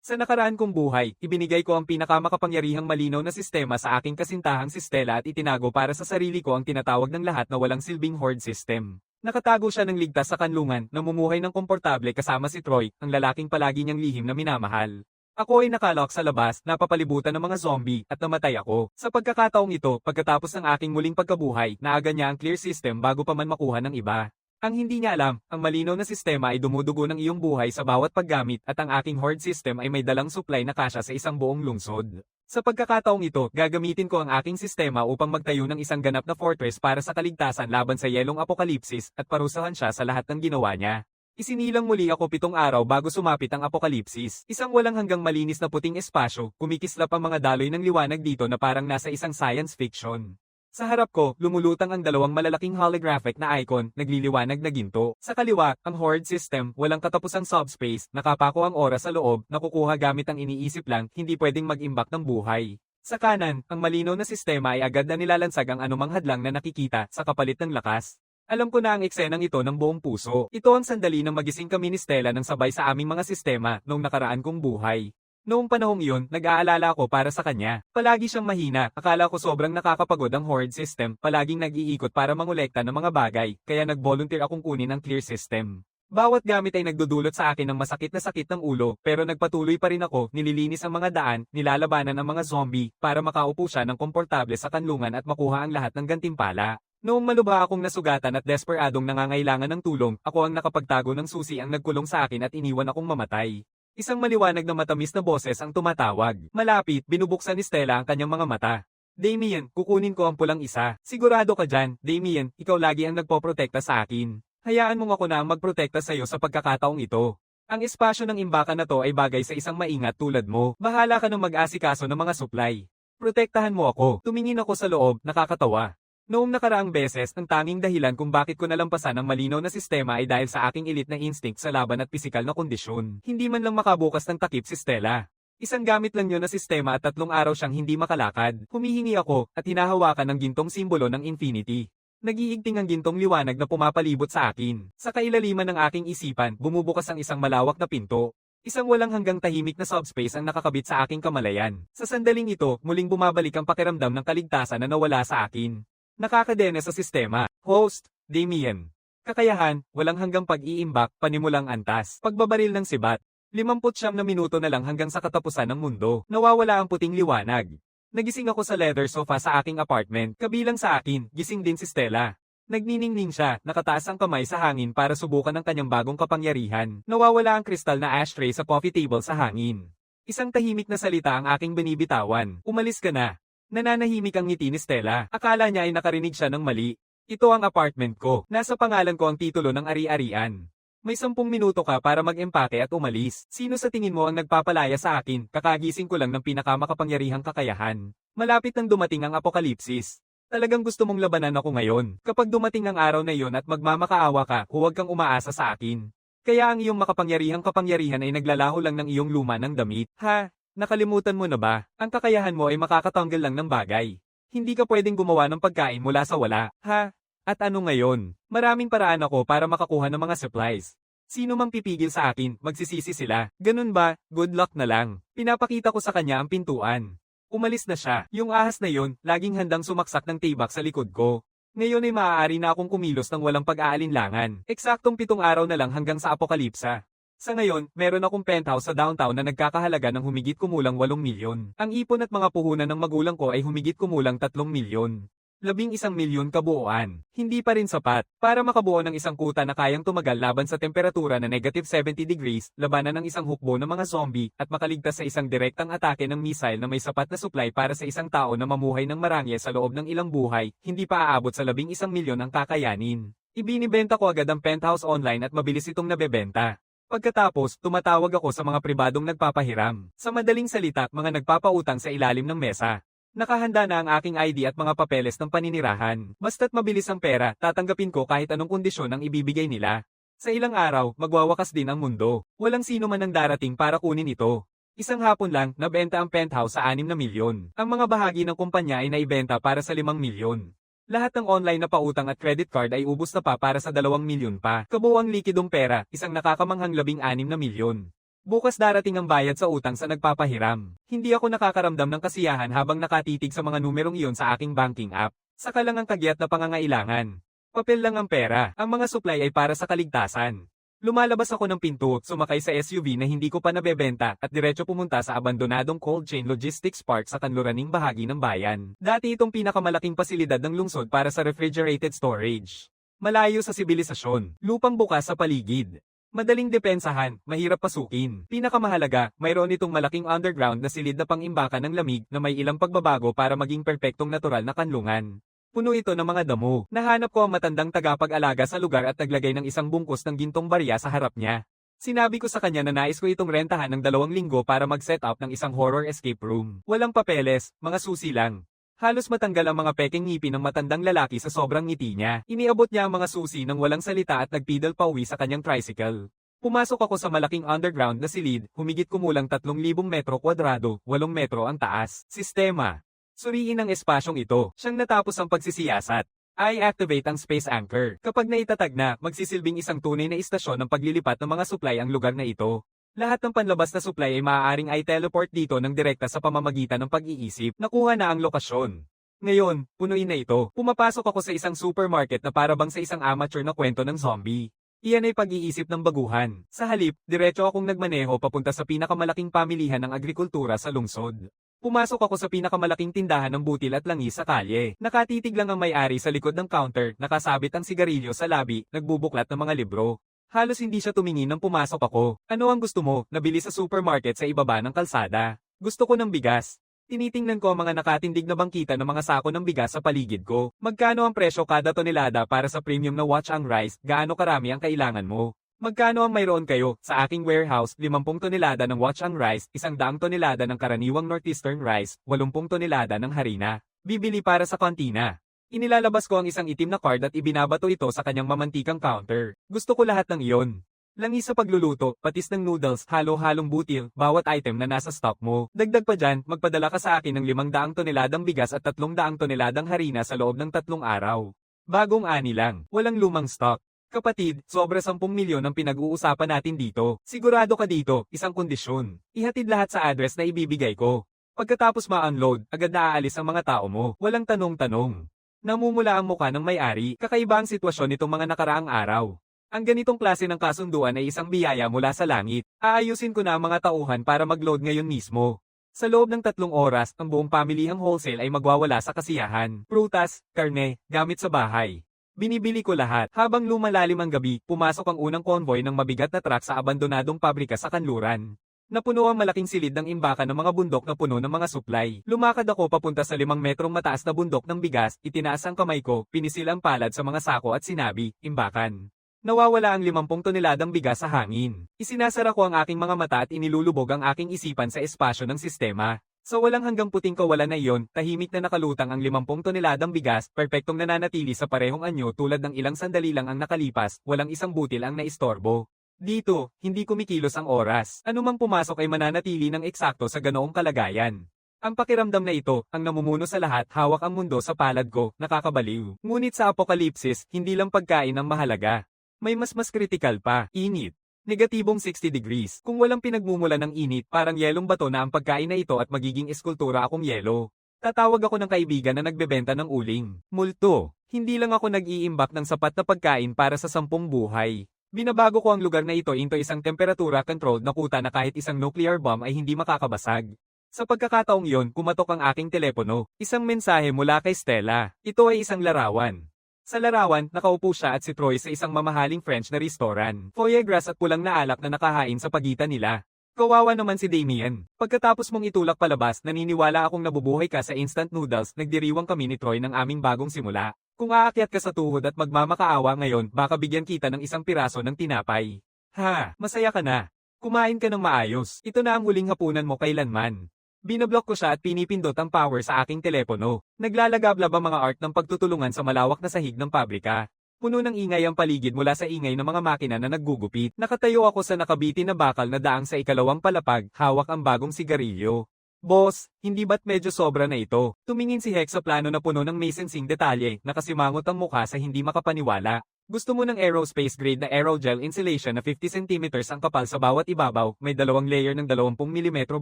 Sa nakaraan kong buhay, ibinigay ko ang pinakamakapangyarihang malinaw na sistema sa aking kasintahang si Stella at itinago para sa sarili ko ang tinatawag ng lahat na walang silbing horde system. Nakatago siya ng ligtas sa kanlungan, namumuhay ng komportable kasama si Troy, ang lalaking palagi niyang lihim na minamahal. Ako ay nakalok sa labas, napapalibutan ng mga zombie, at namatay ako. Sa pagkakataong ito, pagkatapos ng aking muling pagkabuhay, naaga niya ang clear system bago pa man makuha ng iba. Ang hindi niya alam, ang malinaw na sistema ay dumudugo ng iyong buhay sa bawat paggamit at ang aking horde system ay may dalang supply na kasya sa isang buong lungsod. Sa pagkakataong ito, gagamitin ko ang aking sistema upang magtayo ng isang ganap na fortress para sa kaligtasan laban sa yelong apokalipsis at parusahan siya sa lahat ng ginawa niya. Isinilang muli ako 7 araw bago sumapit ang apokalipsis. Isang walang hanggang malinis na puting espasyo, kumikislap ang mga daloy ng liwanag dito na parang nasa isang science fiction. Sa harap ko, lumulutang ang dalawang malalaking holographic na icon, nagliliwanag na ginto. Sa kaliwa, ang horde system, walang katapusang subspace, nakapako ang oras sa loob, nakukuha gamit ang iniisip lang, hindi pwedeng mag-imbak ng buhay. Sa kanan, ang malinaw na sistema ay agad na nilalansag ang anumang hadlang na nakikita, sa kapalit ng lakas. Alam ko na ang eksenang ito ng buong puso. Ito ang sandali ng magising kami ni Stella ng sabay sa aming mga sistema, noong nakaraan kong buhay. Noong panahong iyon, nag-aalala ako para sa kanya. Palagi siyang mahina, akala ko sobrang nakakapagod ang horde system, palaging nag-iikot para mangolekta ng mga bagay, kaya nag-volunteer akong kunin ang clear system. Bawat gamit ay nagdudulot sa akin ng masakit na sakit ng ulo, pero nagpatuloy pa rin ako, nililinis ang mga daan, nilalabanan ang mga zombie, para makaupo siya ng komportable sa kanlungan at makuha ang lahat ng gantimpala. Noong malubha akong nasugatan at desperadong nangangailangan ng tulong, ako ang nakapagtago ng susi ang nagkulong sa akin at iniwan akong mamatay. Isang maliwanag na matamis na boses ang tumatawag. Malapit, binubuksan ni Stella ang kanyang mga mata. Damien, kukunin ko ang pulang isa. Sigurado ka dyan, Damien, ikaw lagi ang nagpoprotekta sa akin. Hayaan mong ako na ang magprotekta sa iyo sa pagkakataong ito. Ang espasyo ng imbakan na to ay bagay sa isang maingat tulad mo. Bahala ka ng mag-asikaso ng mga supply. Protektahan mo ako. Tumingin ako sa loob, nakakatawa. Noong nakaraang beses, ang tanging dahilan kung bakit ko nalampasan ang malinaw na sistema ay dahil sa aking elite na instinct sa laban at pisikal na kondisyon. Hindi man lang makabukas ng takip si Stella. Isang gamit lang yun na sistema at 3 araw siyang hindi makalakad. Humihingi ako, at hinahawakan ng gintong simbolo ng infinity. Nag-iigting ang gintong liwanag na pumapalibot sa akin. Sa kailaliman ng aking isipan, bumubukas ang isang malawak na pinto. Isang walang hanggang tahimik na subspace ang nakakabit sa aking kamalayan. Sa sandaling ito, muling bumabalik ang pakiramdam ng kaligtasan na nawala sa akin. Nakakadena sa sistema. Host, Damien. Kakayahan, walang hanggang pag-iimbak, panimulang antas. Pagbabaril ng sibat. 59 na minuto na lang hanggang sa katapusan ng mundo. Nawawala ang puting liwanag. Nagising ako sa leather sofa sa aking apartment. Kabilang sa akin, gising din si Stella. Nagniningning siya, nakataas ang kamay sa hangin para subukan ang kanyang bagong kapangyarihan. Nawawala ang kristal na ashtray sa coffee table sa hangin. Isang tahimik na salita ang aking binibitawan. Umalis ka na. Nananahimik ang ngiti ni Stella. Akala niya ay nakarinig siya ng mali. Ito ang apartment ko. Nasa pangalan ko ang titulo ng ari-arian. May 10 minuto ka para mag-empake at umalis. Sino sa tingin mo ang nagpapalaya sa akin? Kakagising ko lang ng pinakamakapangyarihang kakayahan. Malapit nang dumating ang apokalipsis. Talagang gusto mong labanan ako ngayon. Kapag dumating ang araw na iyon at magmamakaawa ka, huwag kang umaasa sa akin. Kaya ang iyong makapangyarihang kapangyarihan ay naglalaho lang ng iyong luma ng damit. Ha? Nakalimutan mo na ba? Ang kakayahan mo ay makakatanggal lang ng bagay. Hindi ka pwedeng gumawa ng pagkain mula sa wala, ha? At ano ngayon? Maraming paraan ako para makakuha ng mga supplies. Sino mang pipigil sa akin, magsisisi sila. Ganun ba? Good luck na lang. Pinapakita ko sa kanya ang pintuan. Umalis na siya. Yung ahas na yun, laging handang sumaksak ng tibak sa likod ko. Ngayon ay maaari na akong kumilos ng walang pag-aalinlangan. Eksaktong 7 araw na lang hanggang sa apokalipsa. Sa ngayon, meron akong penthouse sa downtown na nagkakahalaga ng humigit kumulang 8 milyon. Ang ipon at mga puhunan ng magulang ko ay humigit kumulang 3 milyon. 11 milyon kabuuan. Hindi pa rin sapat. Para makabuo ng isang kuta na kayang tumagal laban sa temperatura na negative 70 degrees, labanan ng isang hukbo ng mga zombie, at makaligtas sa isang direktang atake ng missile na may sapat na supply para sa isang tao na mamuhay ng marangya sa loob ng ilang buhay, hindi pa aabot sa 11 milyon ang kakayanin. Ibinibenta ko agad ang penthouse online at mabilis itong nabebenta. Pagkatapos, tumatawag ako sa mga pribadong nagpapahiram. Sa madaling salita, mga nagpapautang sa ilalim ng mesa. Nakahanda na ang aking ID at mga papeles ng paninirahan. Basta't mabilis ang pera, tatanggapin ko kahit anong kondisyon ang ibibigay nila. Sa ilang araw, magwawakas din ang mundo. Walang sino man ang darating para kunin ito. Isang hapon lang, nabenta ang penthouse sa 6 na milyon. Ang mga bahagi ng kumpanya ay naibenta para sa 5 milyon. Lahat ng online na pautang at credit card ay ubos na pa para sa 2 milyon pa. Kabuuang likidong pera, isang nakakamanghang 16 na milyon. Bukas darating ang bayad sa utang sa nagpapahiram. Hindi ako nakakaramdam ng kasiyahan habang nakatitig sa mga numerong iyon sa aking banking app. Saka lang ang kagyat na pangangailangan. Papel lang ang pera, ang mga supply ay para sa kaligtasan. Lumalabas ako ng pinto, sumakay sa SUV na hindi ko pa nabebenta at diretso pumunta sa abandonadong cold chain logistics park sa kanluraning bahagi ng bayan. Dati itong pinakamalaking pasilidad ng lungsod para sa refrigerated storage. Malayo sa sibilisasyon, lupang bukas sa paligid. Madaling depensahan, mahirap pasukin. Pinakamahalaga, mayroon itong malaking underground na silid na pang-imbakan ng lamig na may ilang pagbabago para maging perpektong natural na kanlungan. Puno ito ng mga damo. Nahanap ko ang matandang tagapag-alaga sa lugar at naglagay ng isang bungkus ng gintong barya sa harap niya. Sinabi ko sa kanya na nais ko itong rentahan ng 2 linggo para mag-set up ng isang horror escape room. Walang papeles, mga susi lang. Halos matanggal ang mga peking ngipin ng matandang lalaki sa sobrang ngiti niya. Iniabot niya ang mga susi nang walang salita at nagpidal pauwi sa kanyang tricycle. Pumasok ako sa malaking underground na silid, humigit kumulang 3,000 metro kwadrado, 8 metro ang taas. Sistema. Suriin ang espasyong ito. Siyang natapos ang pagsisiyasat. I-activate ang space anchor. Kapag naitatag na, magsisilbing isang tunay na istasyon ng paglilipat ng mga supply ang lugar na ito. Lahat ng panlabas na supply ay maaaring i-teleport dito ng direkta sa pamamagitan ng pag-iisip. Nakuha na ang lokasyon. Ngayon, punuin na ito. Pumapasok ako sa isang supermarket na parabang sa isang amateur na kwento ng zombie. Iyan ay pag-iisip ng baguhan. Sa halip, diretso akong nagmaneho papunta sa pinakamalaking pamilihan ng agrikultura sa lungsod. Pumasok ako sa pinakamalaking tindahan ng butil at langis sa kalye. Nakatitig lang ang may-ari sa likod ng counter, nakasabit ang sigarilyo sa labi, nagbubuklat ng mga libro. Halos hindi siya tumingin nang pumasok ako. Ano ang gusto mo? Nabili sa supermarket sa ibaba ng kalsada. Gusto ko ng bigas. Tinitingnan ko ang mga nakatindig na bangkita ng mga sako ng bigas sa paligid ko. Magkano ang presyo kada tonelada para sa premium na watch ang rice? Gaano karami ang kailangan mo? Magkano ang mayroon kayo? Sa aking warehouse, 50 tonelada ng watch ang rice, 100 tonelada ng karaniwang northeastern rice, 80 tonelada ng harina. Bibili para sa kantina. Inilalabas ko ang isang itim na card at ibinabato ito sa kanyang mamantikang counter. Gusto ko lahat ng iyon. Langis sa pagluluto, patis ng noodles, halo-halong butil, bawat item na nasa stock mo. Dagdag pa dyan, magpadala ka sa akin ng 500 toneladang bigas at 300 toneladang harina sa loob ng 3 araw. Bagong ani lang, walang lumang stock. Kapatid, sobra 10 milyon ang pinag-uusapan natin dito. Sigurado ka dito, isang kondisyon. Ihatid lahat sa address na ibibigay ko. Pagkatapos ma-unload, agad na aalis ang mga tao mo. Walang tanong-tanong. Namumula ang muka ng may-ari, kakaiba ang sitwasyon nitong mga nakaraang araw. Ang ganitong klase ng kasunduan ay isang biyaya mula sa langit. Aayusin ko na ang mga tauhan para mag-load ngayon mismo. Sa loob ng 3 oras, ang buong pamilihang wholesale ay magwawala sa kasiyahan. Prutas, karne, gamit sa bahay. Binibili ko lahat. Habang lumalalim ang gabi, pumasok ang unang convoy ng mabigat na truck sa abandonadong pabrika sa kanluran. Napuno ang malaking silid ng imbakan ng mga bundok na puno ng mga supply. Lumakad ako papunta sa 5 metrong mataas na bundok ng bigas, itinaas ang kamay ko, pinisil ang palad sa mga sako at sinabi, imbakan. Nawawala ang 50 toneladang bigas sa hangin. Isinasara ko ang aking mga mata at inilulubog ang aking isipan sa espasyo ng sistema. Sa walang hanggang puting kawalan na iyon, tahimik na nakalutang ang 50 toneladang bigas, perpektong nananatili sa parehong anyo tulad ng ilang sandali lang ang nakalipas, walang isang butil ang naistorbo. Dito, hindi kumikilos ang oras. Anumang pumasok ay mananatili ng eksakto sa ganoong kalagayan. Ang pakiramdam na ito, ang namumuno sa lahat, hawak ang mundo sa palad ko, nakakabaliw. Ngunit sa apokalipsis, hindi lang pagkain ang mahalaga. May mas kritikal pa, init. Negatibong 60 degrees. Kung walang pinagmumula ng init, parang yelong bato na ang pagkain na ito at magiging eskultura akong yelo. Tatawag ako ng kaibigan na nagbebenta ng uling. Multo. Hindi lang ako nag-iimbak ng sapat na pagkain para sa 10 buhay. Binabago ko ang lugar na ito into isang temperatura-controlled na kuta na kahit isang nuclear bomb ay hindi makakabasag. Sa pagkakataong iyon, kumatok ang aking telepono. Isang mensahe mula kay Stella. Ito ay isang larawan. Sa larawan, nakaupo siya at si Troy sa isang mamahaling French na restaurant. Foie gras at pulang na alak na nakahain sa pagitan nila. Kawawa naman si Damien. Pagkatapos mong itulak palabas, naniniwala akong nabubuhay ka sa instant noodles, nagdiriwang kami ni Troy ng aming bagong simula. Kung aakyat ka sa tuhod at magmamakaawa ngayon, baka bigyan kita ng isang piraso ng tinapay. Ha, masaya ka na. Kumain ka ng maayos. Ito na ang huling hapunan mo kailanman. Binablock ko siya at pinipindot ang power sa aking telepono. Naglalagablab ang mga art ng pagtutulungan sa malawak na sahig ng pabrika. Puno ng ingay ang paligid mula sa ingay ng mga makina na naggugupit. Nakatayo ako sa nakabitin na bakal na daang sa ikalawang palapag, hawak ang bagong sigarilyo. Boss, hindi ba't medyo sobra na ito? Tumingin si Hex sa plano na puno ng may sensing detalye, nakasimangot ang mukha sa hindi makapaniwala. Gusto mo ng aerospace grade na aerogel insulation na 50 cm ang kapal sa bawat ibabaw, may dalawang layer ng 20 mm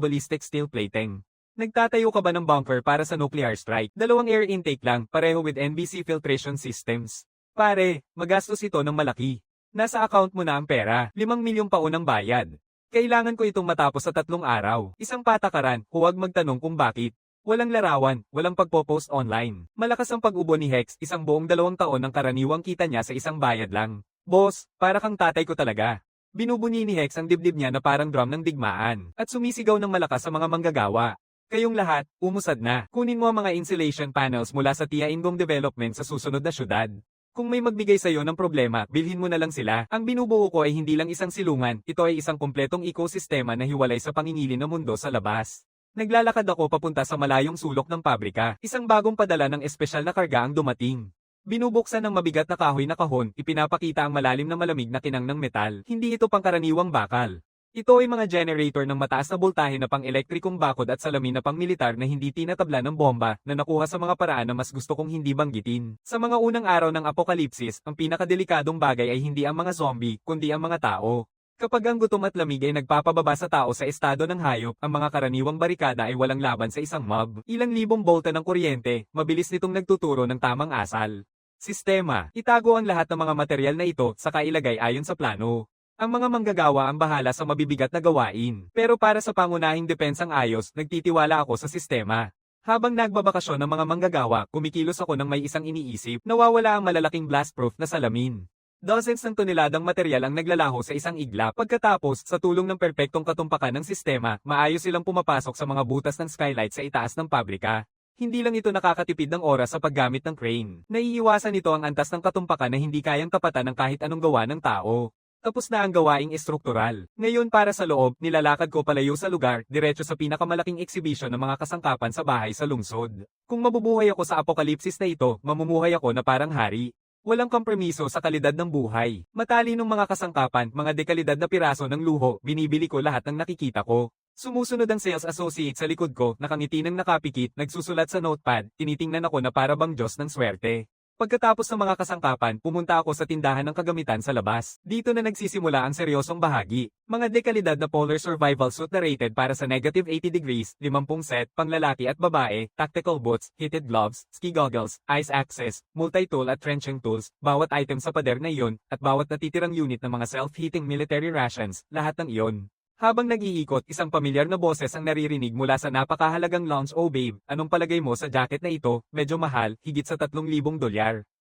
ballistic steel plating. Nagtatayo ka ba ng bunker para sa nuclear strike? Dalawang air intake lang, pareho with NBC filtration systems. Pare, magastos ito ng malaki. Nasa account mo na ang pera, 5 milyong pa unang bayad. Kailangan ko itong matapos sa 3 araw. Isang patakaran, huwag magtanong kung bakit. Walang larawan, walang pagpo-post online. Malakas ang pag-ubo ni Hex, isang buong 2 taon ng karaniwang kita niya sa isang bayad lang. Boss, para kang tatay ko talaga. Binubunyi ni Hex ang dibdib niya na parang drum ng digmaan, at sumisigaw ng malakas sa mga manggagawa. Kayong lahat, umusad na. Kunin mo ang mga insulation panels mula sa Tia Ingong Development sa susunod na syudad. Kung may magbigay sa'yo ng problema, bilhin mo na lang sila. Ang binubuo ko ay hindi lang isang silungan, ito ay isang kumpletong ekosistema na hiwalay sa pangingilin ng mundo sa labas. Naglalakad ako papunta sa malayong sulok ng pabrika. Isang bagong padala ng espesyal na karga ang dumating. Binubuksan ng mabigat na kahoy na kahon, ipinapakita ang malalim na malamig na kinang ng metal. Hindi ito pangkaraniwang bakal. Ito ay mga generator ng mataas na boltahe na pang-elektrikong bakod at salamin na pang-militar na hindi tinatabla ng bomba na nakuha sa mga paraan na mas gusto kong hindi banggitin. Sa mga unang araw ng apokalipsis, ang pinakadelikadong bagay ay hindi ang mga zombie, kundi ang mga tao. Kapag ang gutom at lamig ay nagpapababa sa tao sa estado ng hayop, ang mga karaniwang barikada ay walang laban sa isang mob. Ilang libong bolta ng kuryente, mabilis nitong nagtuturo ng tamang asal. Sistema, itago ang lahat ng mga material na ito, saka ilagay ayon sa plano. Ang mga manggagawa ang bahala sa mabibigat na gawain. Pero para sa pangunahing depensang ayos, nagtitiwala ako sa sistema. Habang nagbabakasyon ng mga manggagawa, kumikilos ako ng may isang iniisip, nawawala ang malalaking blast-proof na salamin. Dozens ng toneladang material ang naglalaho sa isang iglap. Pagkatapos, sa tulong ng perpektong katumpakan ng sistema, maayos silang pumapasok sa mga butas ng skylight sa itaas ng pabrika. Hindi lang ito nakakatipid ng oras sa paggamit ng crane. Naiiwasan nito ang antas ng katumpakan na hindi kayang tapatan ng kahit anong gawa ng tao. Tapos na ang gawaing estruktural. Ngayon para sa loob, nilalakad ko palayo sa lugar, diretso sa pinakamalaking eksibisyon ng mga kasangkapan sa bahay sa lungsod. Kung mabubuhay ako sa apokalipsis na ito, mamumuhay ako na parang hari. Walang kompromiso sa kalidad ng buhay. Matalinong mga kasangkapan, mga dekalidad na piraso ng luho, binibili ko lahat ng nakikita ko. Sumusunod ang sales associate sa likod ko, nakangiti ng nakapikit, nagsusulat sa notepad, tinitingnan ako na para bang Diyos ng swerte. Pagkatapos ng mga kasangkapan, pumunta ako sa tindahan ng kagamitan sa labas. Dito na nagsisimula ang seryosong bahagi. Mga dekalidad na polar survival suit na rated para sa -80 degrees, 50 set, panglalaki at babae, tactical boots, heated gloves, ski goggles, ice axes, multi-tool at trenching tools, bawat item sa pader na iyon, at bawat natitirang unit ng mga self-heating military rations, lahat ng iyon. Habang nag-iikot, isang pamilyar na boses ang naririnig mula sa napakahalagang lounge. Oh babe, anong palagay mo sa jacket na ito? Medyo mahal, higit sa $3,000.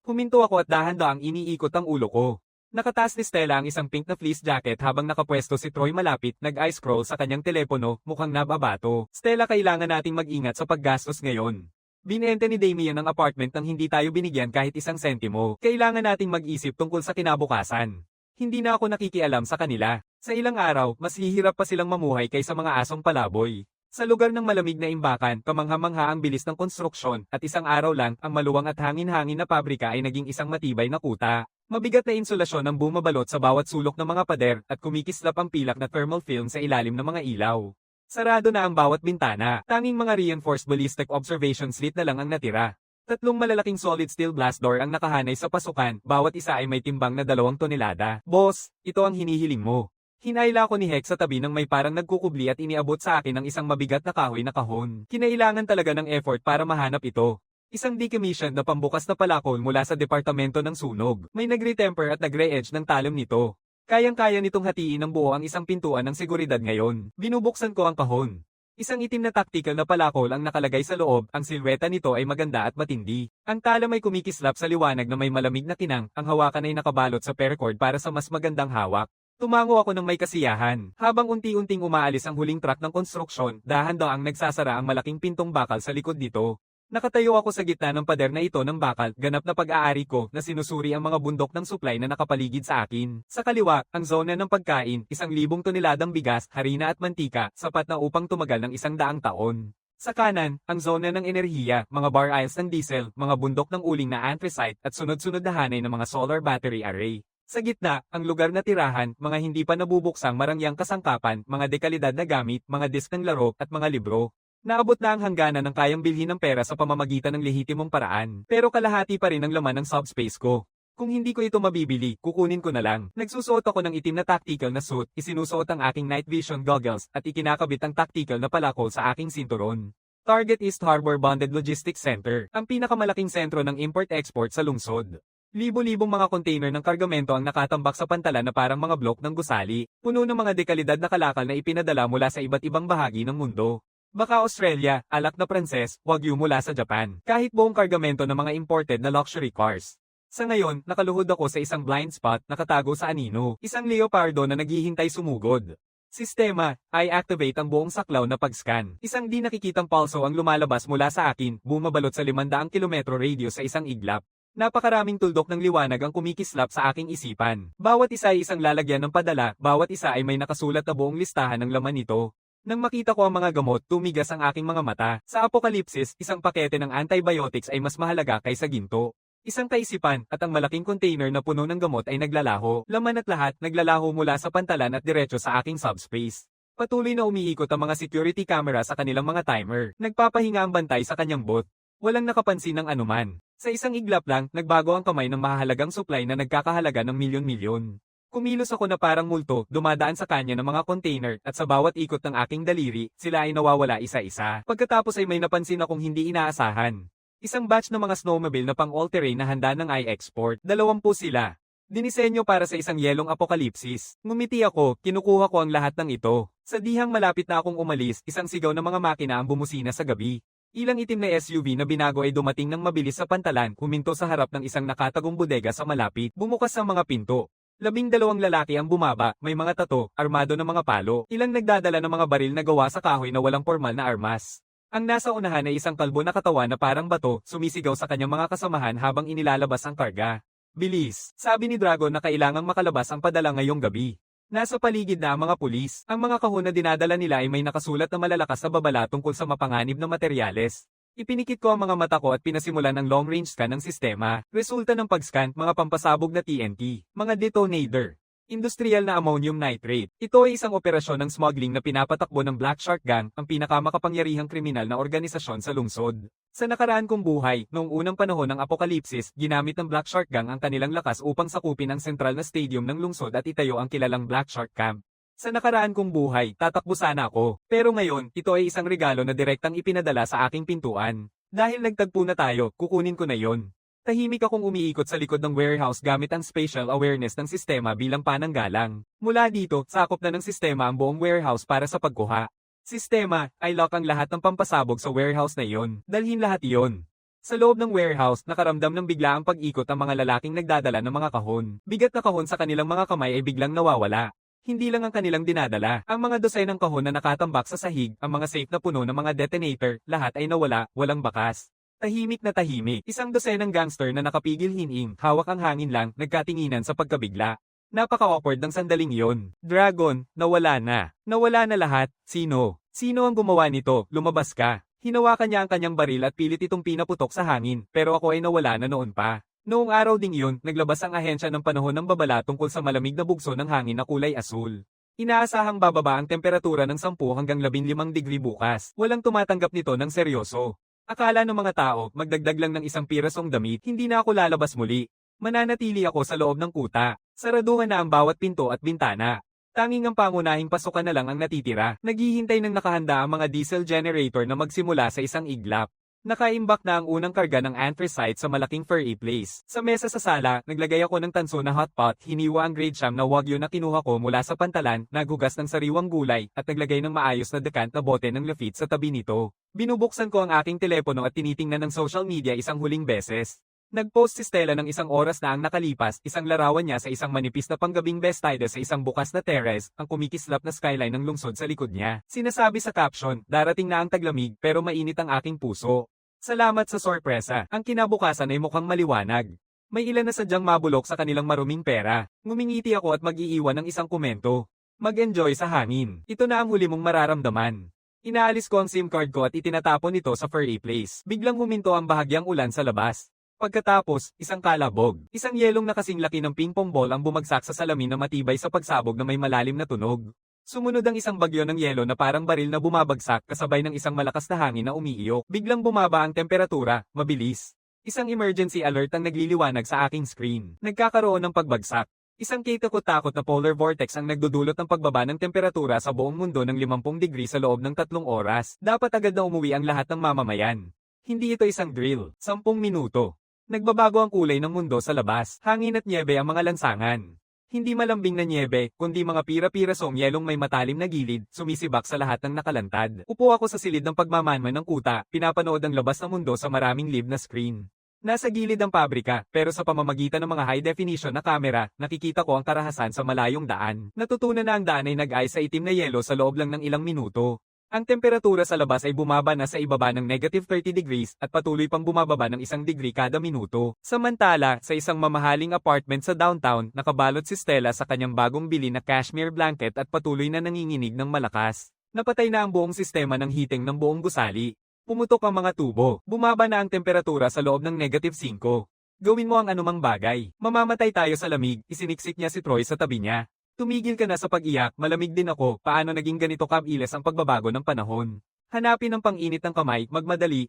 Huminto ako at dahan-daang iniikot ang ulo ko. Nakataas ni Stella ang isang pink na fleece jacket habang nakapwesto si Troy malapit, nag-eye scroll sa kanyang telepono, mukhang nababato. Stella, kailangan nating mag-ingat sa paggastos ngayon. Binente ni Damien ang apartment nang hindi tayo binigyan kahit isang sentimo. Kailangan nating mag-isip tungkol sa kinabukasan. Hindi na ako nakikialam sa kanila. Sa ilang araw, mas hihirap pa silang mamuhay kaysa mga asong palaboy. Sa lugar ng malamig na imbakan, kamangha-mangha ang bilis ng konstruksyon, at isang araw lang, ang maluwang at hangin-hangin na pabrika ay naging isang matibay na kuta. Mabigat na insulasyon ang bumabalot sa bawat sulok ng mga pader, at kumikislap ang pilak na thermal film sa ilalim ng mga ilaw. Sarado na ang bawat bintana, tanging mga reinforced ballistic observation slit na lang ang natira. 3 malalaking solid steel blast door ang nakahanay sa pasukan, bawat isa ay may timbang na 2 tonelada. Boss, ito ang hinihiling mo. Hinayla ko ni Hex sa tabi ng may parang nagkukubli at iniabot sa akin ang isang mabigat na kahoy na kahon. Kinailangan talaga ng effort para mahanap ito. Isang decommissioned na pambukas na palakol mula sa Departamento ng Sunog. May nagre-temper at nagre-edge ng talim nito. Kayang-kaya nitong hatiin ng buo ang isang pintuan ng seguridad ngayon. Binubuksan ko ang kahon. Isang itim na tactical na palakol ang nakalagay sa loob, ang silweta nito ay maganda at matindi. Ang talam ay kumikislap sa liwanag na may malamig na kinang, ang hawakan ay nakabalot sa paracord para sa mas magandang hawak. Tumango ako ng may kasiyahan. Habang unti-unting umaalis ang huling truck ng konstruksyon, dahan-daang nagsasara ang malaking pintong bakal sa likod nito. Nakatayo ako sa gitna ng pader na ito ng bakal, ganap na pag-aari ko na sinusuri ang mga bundok ng supply na nakapaligid sa akin. Sa kaliwa, ang zona ng pagkain, 1,000 toneladang bigas, harina at mantika, sapat na upang tumagal ng 100 taon. Sa kanan, ang zona ng enerhiya, mga bar aisles ng diesel, mga bundok ng uling na anthracite at sunod-sunod na hanay ng mga solar battery array. Sa gitna, ang lugar na tirahan, mga hindi pa nabubuksang marangyang kasangkapan, mga dekalidad na gamit, mga disk ng laro, at mga libro. Naabot na ang hangganan ng kayang bilhin ng pera sa pamamagitan ng lehitimong paraan, pero kalahati pa rin ang laman ng subspace ko. Kung hindi ko ito mabibili, kukunin ko na lang. Nagsusuot ako ng itim na tactical na suit, isinusuot ang aking night vision goggles, at ikinakabit ang tactical na palakol sa aking sinturon. Target East Harbor Bonded Logistics Center, ang pinakamalaking sentro ng import-export sa lungsod. Libo-libong mga container ng kargamento ang nakatambak sa pantalan na parang mga blok ng gusali, puno ng mga dekalidad na kalakal na ipinadala mula sa iba't ibang bahagi ng mundo. Baka Australia, alak na Pranses, wagyu mula sa Japan, kahit buong kargamento ng mga imported na luxury cars. Sa ngayon, nakaluhod ako sa isang blind spot nakatago sa anino, isang leopardo na naghihintay sumugod. Sistema, I-activate ang buong saklaw na pag-scan. Isang di nakikitang pulso ang lumalabas mula sa akin, bumabalot sa 500 kilometro radius sa isang iglap. Napakaraming tuldok ng liwanag ang kumikislap sa aking isipan. Bawat isa ay isang lalagyan ng padala, bawat isa ay may nakasulat na buong listahan ng laman nito. Nang makita ko ang mga gamot, tumigas ang aking mga mata. Sa apokalipsis, isang pakete ng antibiotics ay mas mahalaga kaysa ginto. Isang kaisipan, at ang malaking container na puno ng gamot ay naglalaho. Laman at lahat, naglalaho mula sa pantalan at diretso sa aking subspace. Patuloy na umiikot ang mga security camera sa kanilang mga timer. Nagpapahinga ang bantay sa kanyang booth. Walang nakapansin ng anuman. Sa isang iglap lang, nagbago ang kamay ng mahalagang supply na nagkakahalaga ng milyon-milyon. Kumilos ako na parang multo, dumadaan sa kanya ng mga container, at sa bawat ikot ng aking daliri, sila ay nawawala isa-isa. Pagkatapos ay may napansin akong hindi inaasahan. Isang batch ng mga snowmobile na pang-all-terrain na handa ng i-export. 20 sila. Dinisenyo para sa isang yelong apokalipsis. Ngumiti ako, kinukuha ko ang lahat ng ito. Sa dihang malapit na akong umalis, isang sigaw ng mga makina ang bumusina sa gabi. Ilang itim na SUV na binago ay dumating ng mabilis sa pantalan, huminto sa harap ng isang nakatagong bodega sa malapit. Bumukas ang mga pinto. 12 lalaki ang bumaba, may mga tato, armado ng mga palo. Ilang nagdadala ng mga baril na gawa sa kahoy na walang formal na armas. Ang nasa unahan ay isang kalbo na katawan na parang bato, sumisigaw sa kanyang mga kasamahan habang inilalabas ang karga. Bilis, sabi ni Dragon na kailangang makalabas ang padala ngayong gabi. Nasa paligid na ang mga pulis. Ang mga kahon na dinadala nila ay may nakasulat na malalakas na babala tungkol sa mapanganib na materyales. Ipinikit ko ang mga mata ko at pinasimulan ang long-range scan ng sistema. Resulta ng pag-scan, mga pampasabog na TNT, mga detonator. Industrial na ammonium nitrate. Ito ay isang operasyon ng smuggling na pinapatakbo ng Black Shark Gang, ang pinakamakapangyarihang kriminal na organisasyon sa lungsod. Sa nakaraan kong buhay, noong unang panahon ng apokalipsis, ginamit ng Black Shark Gang ang kanilang lakas upang sakupin ang sentral na stadium ng lungsod at itayo ang kilalang Black Shark Camp. Sa nakaraan kong buhay, tatakbo sana ako. Pero ngayon, ito ay isang regalo na direktang ipinadala sa aking pintuan. Dahil nagtagpo na tayo, kukunin ko na yon. Tahimik akong umiikot sa likod ng warehouse gamit ang spatial awareness ng sistema bilang pananggalang. Mula dito, sakop na ng sistema ang buong warehouse para sa pagkuha. Sistema, ay lock ang lahat ng pampasabog sa warehouse na iyon. Dalhin lahat iyon. Sa loob ng warehouse, nakaramdam ng bigla ang pag-ikot ang mga lalaking nagdadala ng mga kahon. Bigat na kahon sa kanilang mga kamay ay biglang nawawala. Hindi lang ang kanilang dinadala. Ang mga dosenang kahon na nakatambak sa sahig, ang mga safe na puno ng mga detonator, lahat ay nawala, walang bakas. Tahimik na tahimik. Isang dosenang gangster na nakapigil hining, hawak ang hangin lang, nagkatinginan sa pagkabigla. Napaka-awkward ng sandaling iyon. Dragon, nawala na. Nawala na lahat. Sino? Sino ang gumawa nito? Lumabas ka. Hinawakan niya ang kanyang baril at pilit itong pinaputok sa hangin, pero ako ay nawala na noon pa. Noong araw ding iyon, naglabas ang ahensya ng panahon ng babala tungkol sa malamig na bugso ng hangin na kulay asul. Inaasahang bababa ang temperatura ng 10 hanggang 15 degree bukas. Walang tumatanggap nito ng seryoso. Akala ng mga tao, magdagdag lang ng isang pirasong damit, hindi na ako lalabas muli. Mananatili ako sa loob ng kuta. Saraduhan na ang bawat pinto at bintana. Tanging ang pangunahing pasukan na lang ang natitira. Naghihintay ng nakahanda ang mga diesel generator na magsimula sa isang iglap. Nakaimbak na ang unang karga ng anthracite sa malaking furry place. Sa mesa sa sala, naglagay ako ng tanso na hot pot, hiniwa ang grade siyam na wagyu na kinuha ko mula sa pantalan, naghugas ng sariwang gulay, at naglagay ng maayos na decant na bote ng Lafitte sa tabi nito. Binubuksan ko ang aking telepono at tinitingnan ng social media isang huling beses. Nag-post si Stella ng isang oras na ang nakalipas, isang larawan niya sa isang manipis na panggabing bestida sa isang bukas na terrace, ang kumikislap na skyline ng lungsod sa likod niya. Sinasabi sa caption, darating na ang taglamig pero mainit ang aking puso. Salamat sa sorpresa, ang kinabukasan ay mukhang maliwanag. May ilan na sadyang mabulok sa kanilang maruming pera. Ngumingiti ako at mag-iiwan ng isang komento. Mag-enjoy sa hangin. Ito na ang huli mong mararamdaman. Inaalis ko ang SIM card ko at itinatapon ito sa furry place. Biglang huminto ang bahagyang ulan sa labas. Pagkatapos, isang kalabog. Isang yelong na kasing laki ng ping-pong ball ang bumagsak sa salamin na matibay sa pagsabog na may malalim na tunog. Sumunod ang isang bagyo ng yelo na parang baril na bumabagsak kasabay ng isang malakas na hangin na umiiyok. Biglang bumaba ang temperatura, mabilis. Isang emergency alert ang nagliliwanag sa aking screen. Nagkakaroon ng pagbagsak. Isang katakot-takot na polar vortex ang nagdudulot ng pagbaba ng temperatura sa buong mundo ng 50 degree sa loob ng 3 oras. Dapat agad na umuwi ang lahat ng mamamayan. Hindi ito isang drill. 10 minuto. Nagbabago ang kulay ng mundo sa labas. Hangin at nyebe ang mga lansangan. Hindi malambing na nyebe, kundi mga pira-pirasong yelong may matalim na gilid, sumisibak sa lahat ng nakalantad. Upo ako sa silid ng pagmamanman ng kuta, pinapanood ang labas ng mundo sa maraming live na screen. Nasa gilid ang pabrika, pero sa pamamagitan ng mga high-definition na camera, nakikita ko ang karahasan sa malayong daan. Natutunan na ang daan ay nag-ice sa itim na yelo sa loob lang ng ilang minuto. Ang temperatura sa labas ay bumaba na sa ibaba ng -30 degrees at patuloy pang bumababa ng 1 degree kada minuto. Samantala, sa isang mamahaling apartment sa downtown, nakabalot si Stella sa kanyang bagong bili na cashmere blanket at patuloy na nanginginig ng malakas. Napatay na ang buong sistema ng heating ng buong gusali. Pumutok ang mga tubo. Bumaba na ang temperatura sa loob ng -5. Gawin mo ang anumang bagay. Mamamatay tayo sa lamig, isiniksik niya si Troy sa tabi niya. Tumigil ka na sa pag-iyak, malamig din ako, paano naging ganito kabilis ang pagbabago ng panahon. Hanapin ang pang-init ng kamay,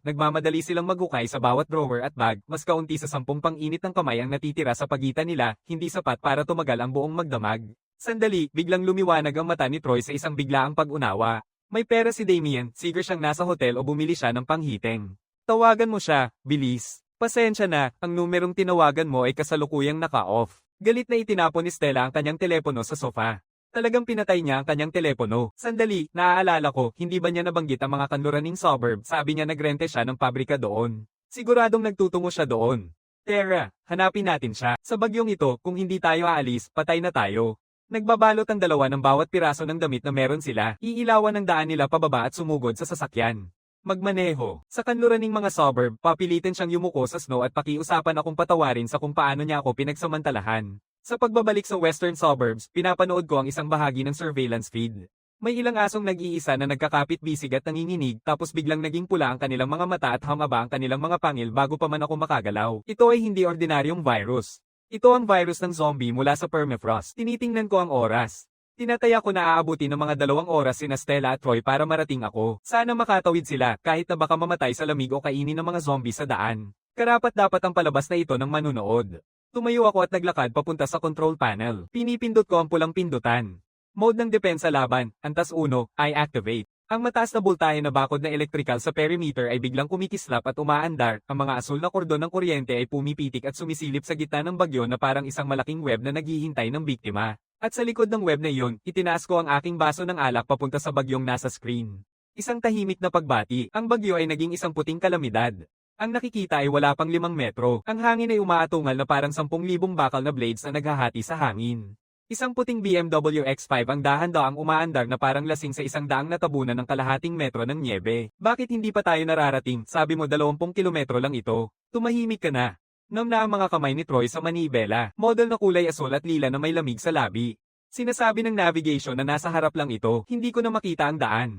nagmamadali silang maghukay sa bawat drawer at bag, mas kaunti sa 10 pang-init ng kamay ang natitira sa pagitan nila, hindi sapat para tumagal ang buong magdamag. Sandali, biglang lumiwanag ang mata ni Troy sa isang biglaang pag-unawa. May pera si Damien, siguro siyang nasa hotel o bumili siya ng panghiting. Tawagan mo siya, bilis. Pasensya na, ang numerong tinawagan mo ay kasalukuyang naka-off. Galit na itinapon ni Stella ang kanyang telepono sa sofa. Talagang pinatay niya ang kanyang telepono. Sandali, naaalala ko, hindi ba niya nabanggit ang mga kanluraning suburb? Sabi niya nagrente siya ng pabrika doon. Siguradong nagtutungo siya doon. Tara, hanapin natin siya. Sa bagyong ito, kung hindi tayo aalis, patay na tayo. Nagbabalot ang dalawa ng bawat piraso ng damit na meron sila, iilawan ang daan nila pababa at sumugod sa sasakyan. Magmaneho. Sa kanluraning mga suburb, papilitin siyang yumuko sa snow at pakiusapan akong patawarin sa kung paano niya ako pinagsamantalahan. Sa pagbabalik sa western suburbs, pinapanood ko ang isang bahagi ng surveillance feed. May ilang asong nag-iisa na nagkakapit-bisig at nanginginig tapos biglang naging pula ang kanilang mga mata at hamaba ang kanilang mga pangil bago pa man ako makagalaw. Ito ay hindi ordinaryong virus. Ito ang virus ng zombie mula sa permafrost. Tinitingnan ko ang oras. Tinataya ko na aabuti ng mga 2 oras sina Stella at Troy para marating ako. Sana makatawid sila kahit na baka mamatay sa lamig o kainin ng mga zombie sa daan. Karapat-dapat ang palabas na ito ng manunood. Tumayo ako at naglakad papunta sa control panel. Pinipindot ko ang pulang pindutan. Mode ng depensa laban, antas 1, I activate. Ang mataas na boltahe na bakod na elektrikal sa perimeter ay biglang kumikislap at umaandar, ang mga asul na kordon ng kuryente ay pumipitik at sumisilip sa gitna ng bagyo na parang isang malaking web na naghihintay ng biktima. At sa likod ng web na iyon, itinaas ko ang aking baso ng alak papunta sa bagyong nasa screen. Isang tahimik na pagbati, ang bagyo ay naging isang puting kalamidad. Ang nakikita ay wala pang 5 metro, ang hangin ay umaatungal na parang 10,000 bakal na blades na naghahati sa hangin. Isang puting BMW X5 ang dahan-daang umaandar na parang lasing sa 100 na tabunan ng kalahating metro ng nyebe. Bakit hindi pa tayo nararating? Sabi mo 20 kilometro lang ito. Tumahimik ka na. Nam na ang mga kamay ni Troy sa manibela. Model na kulay asul at lila na may lamig sa labi. Sinasabi ng navigation na nasa harap lang ito. Hindi ko na makita ang daan.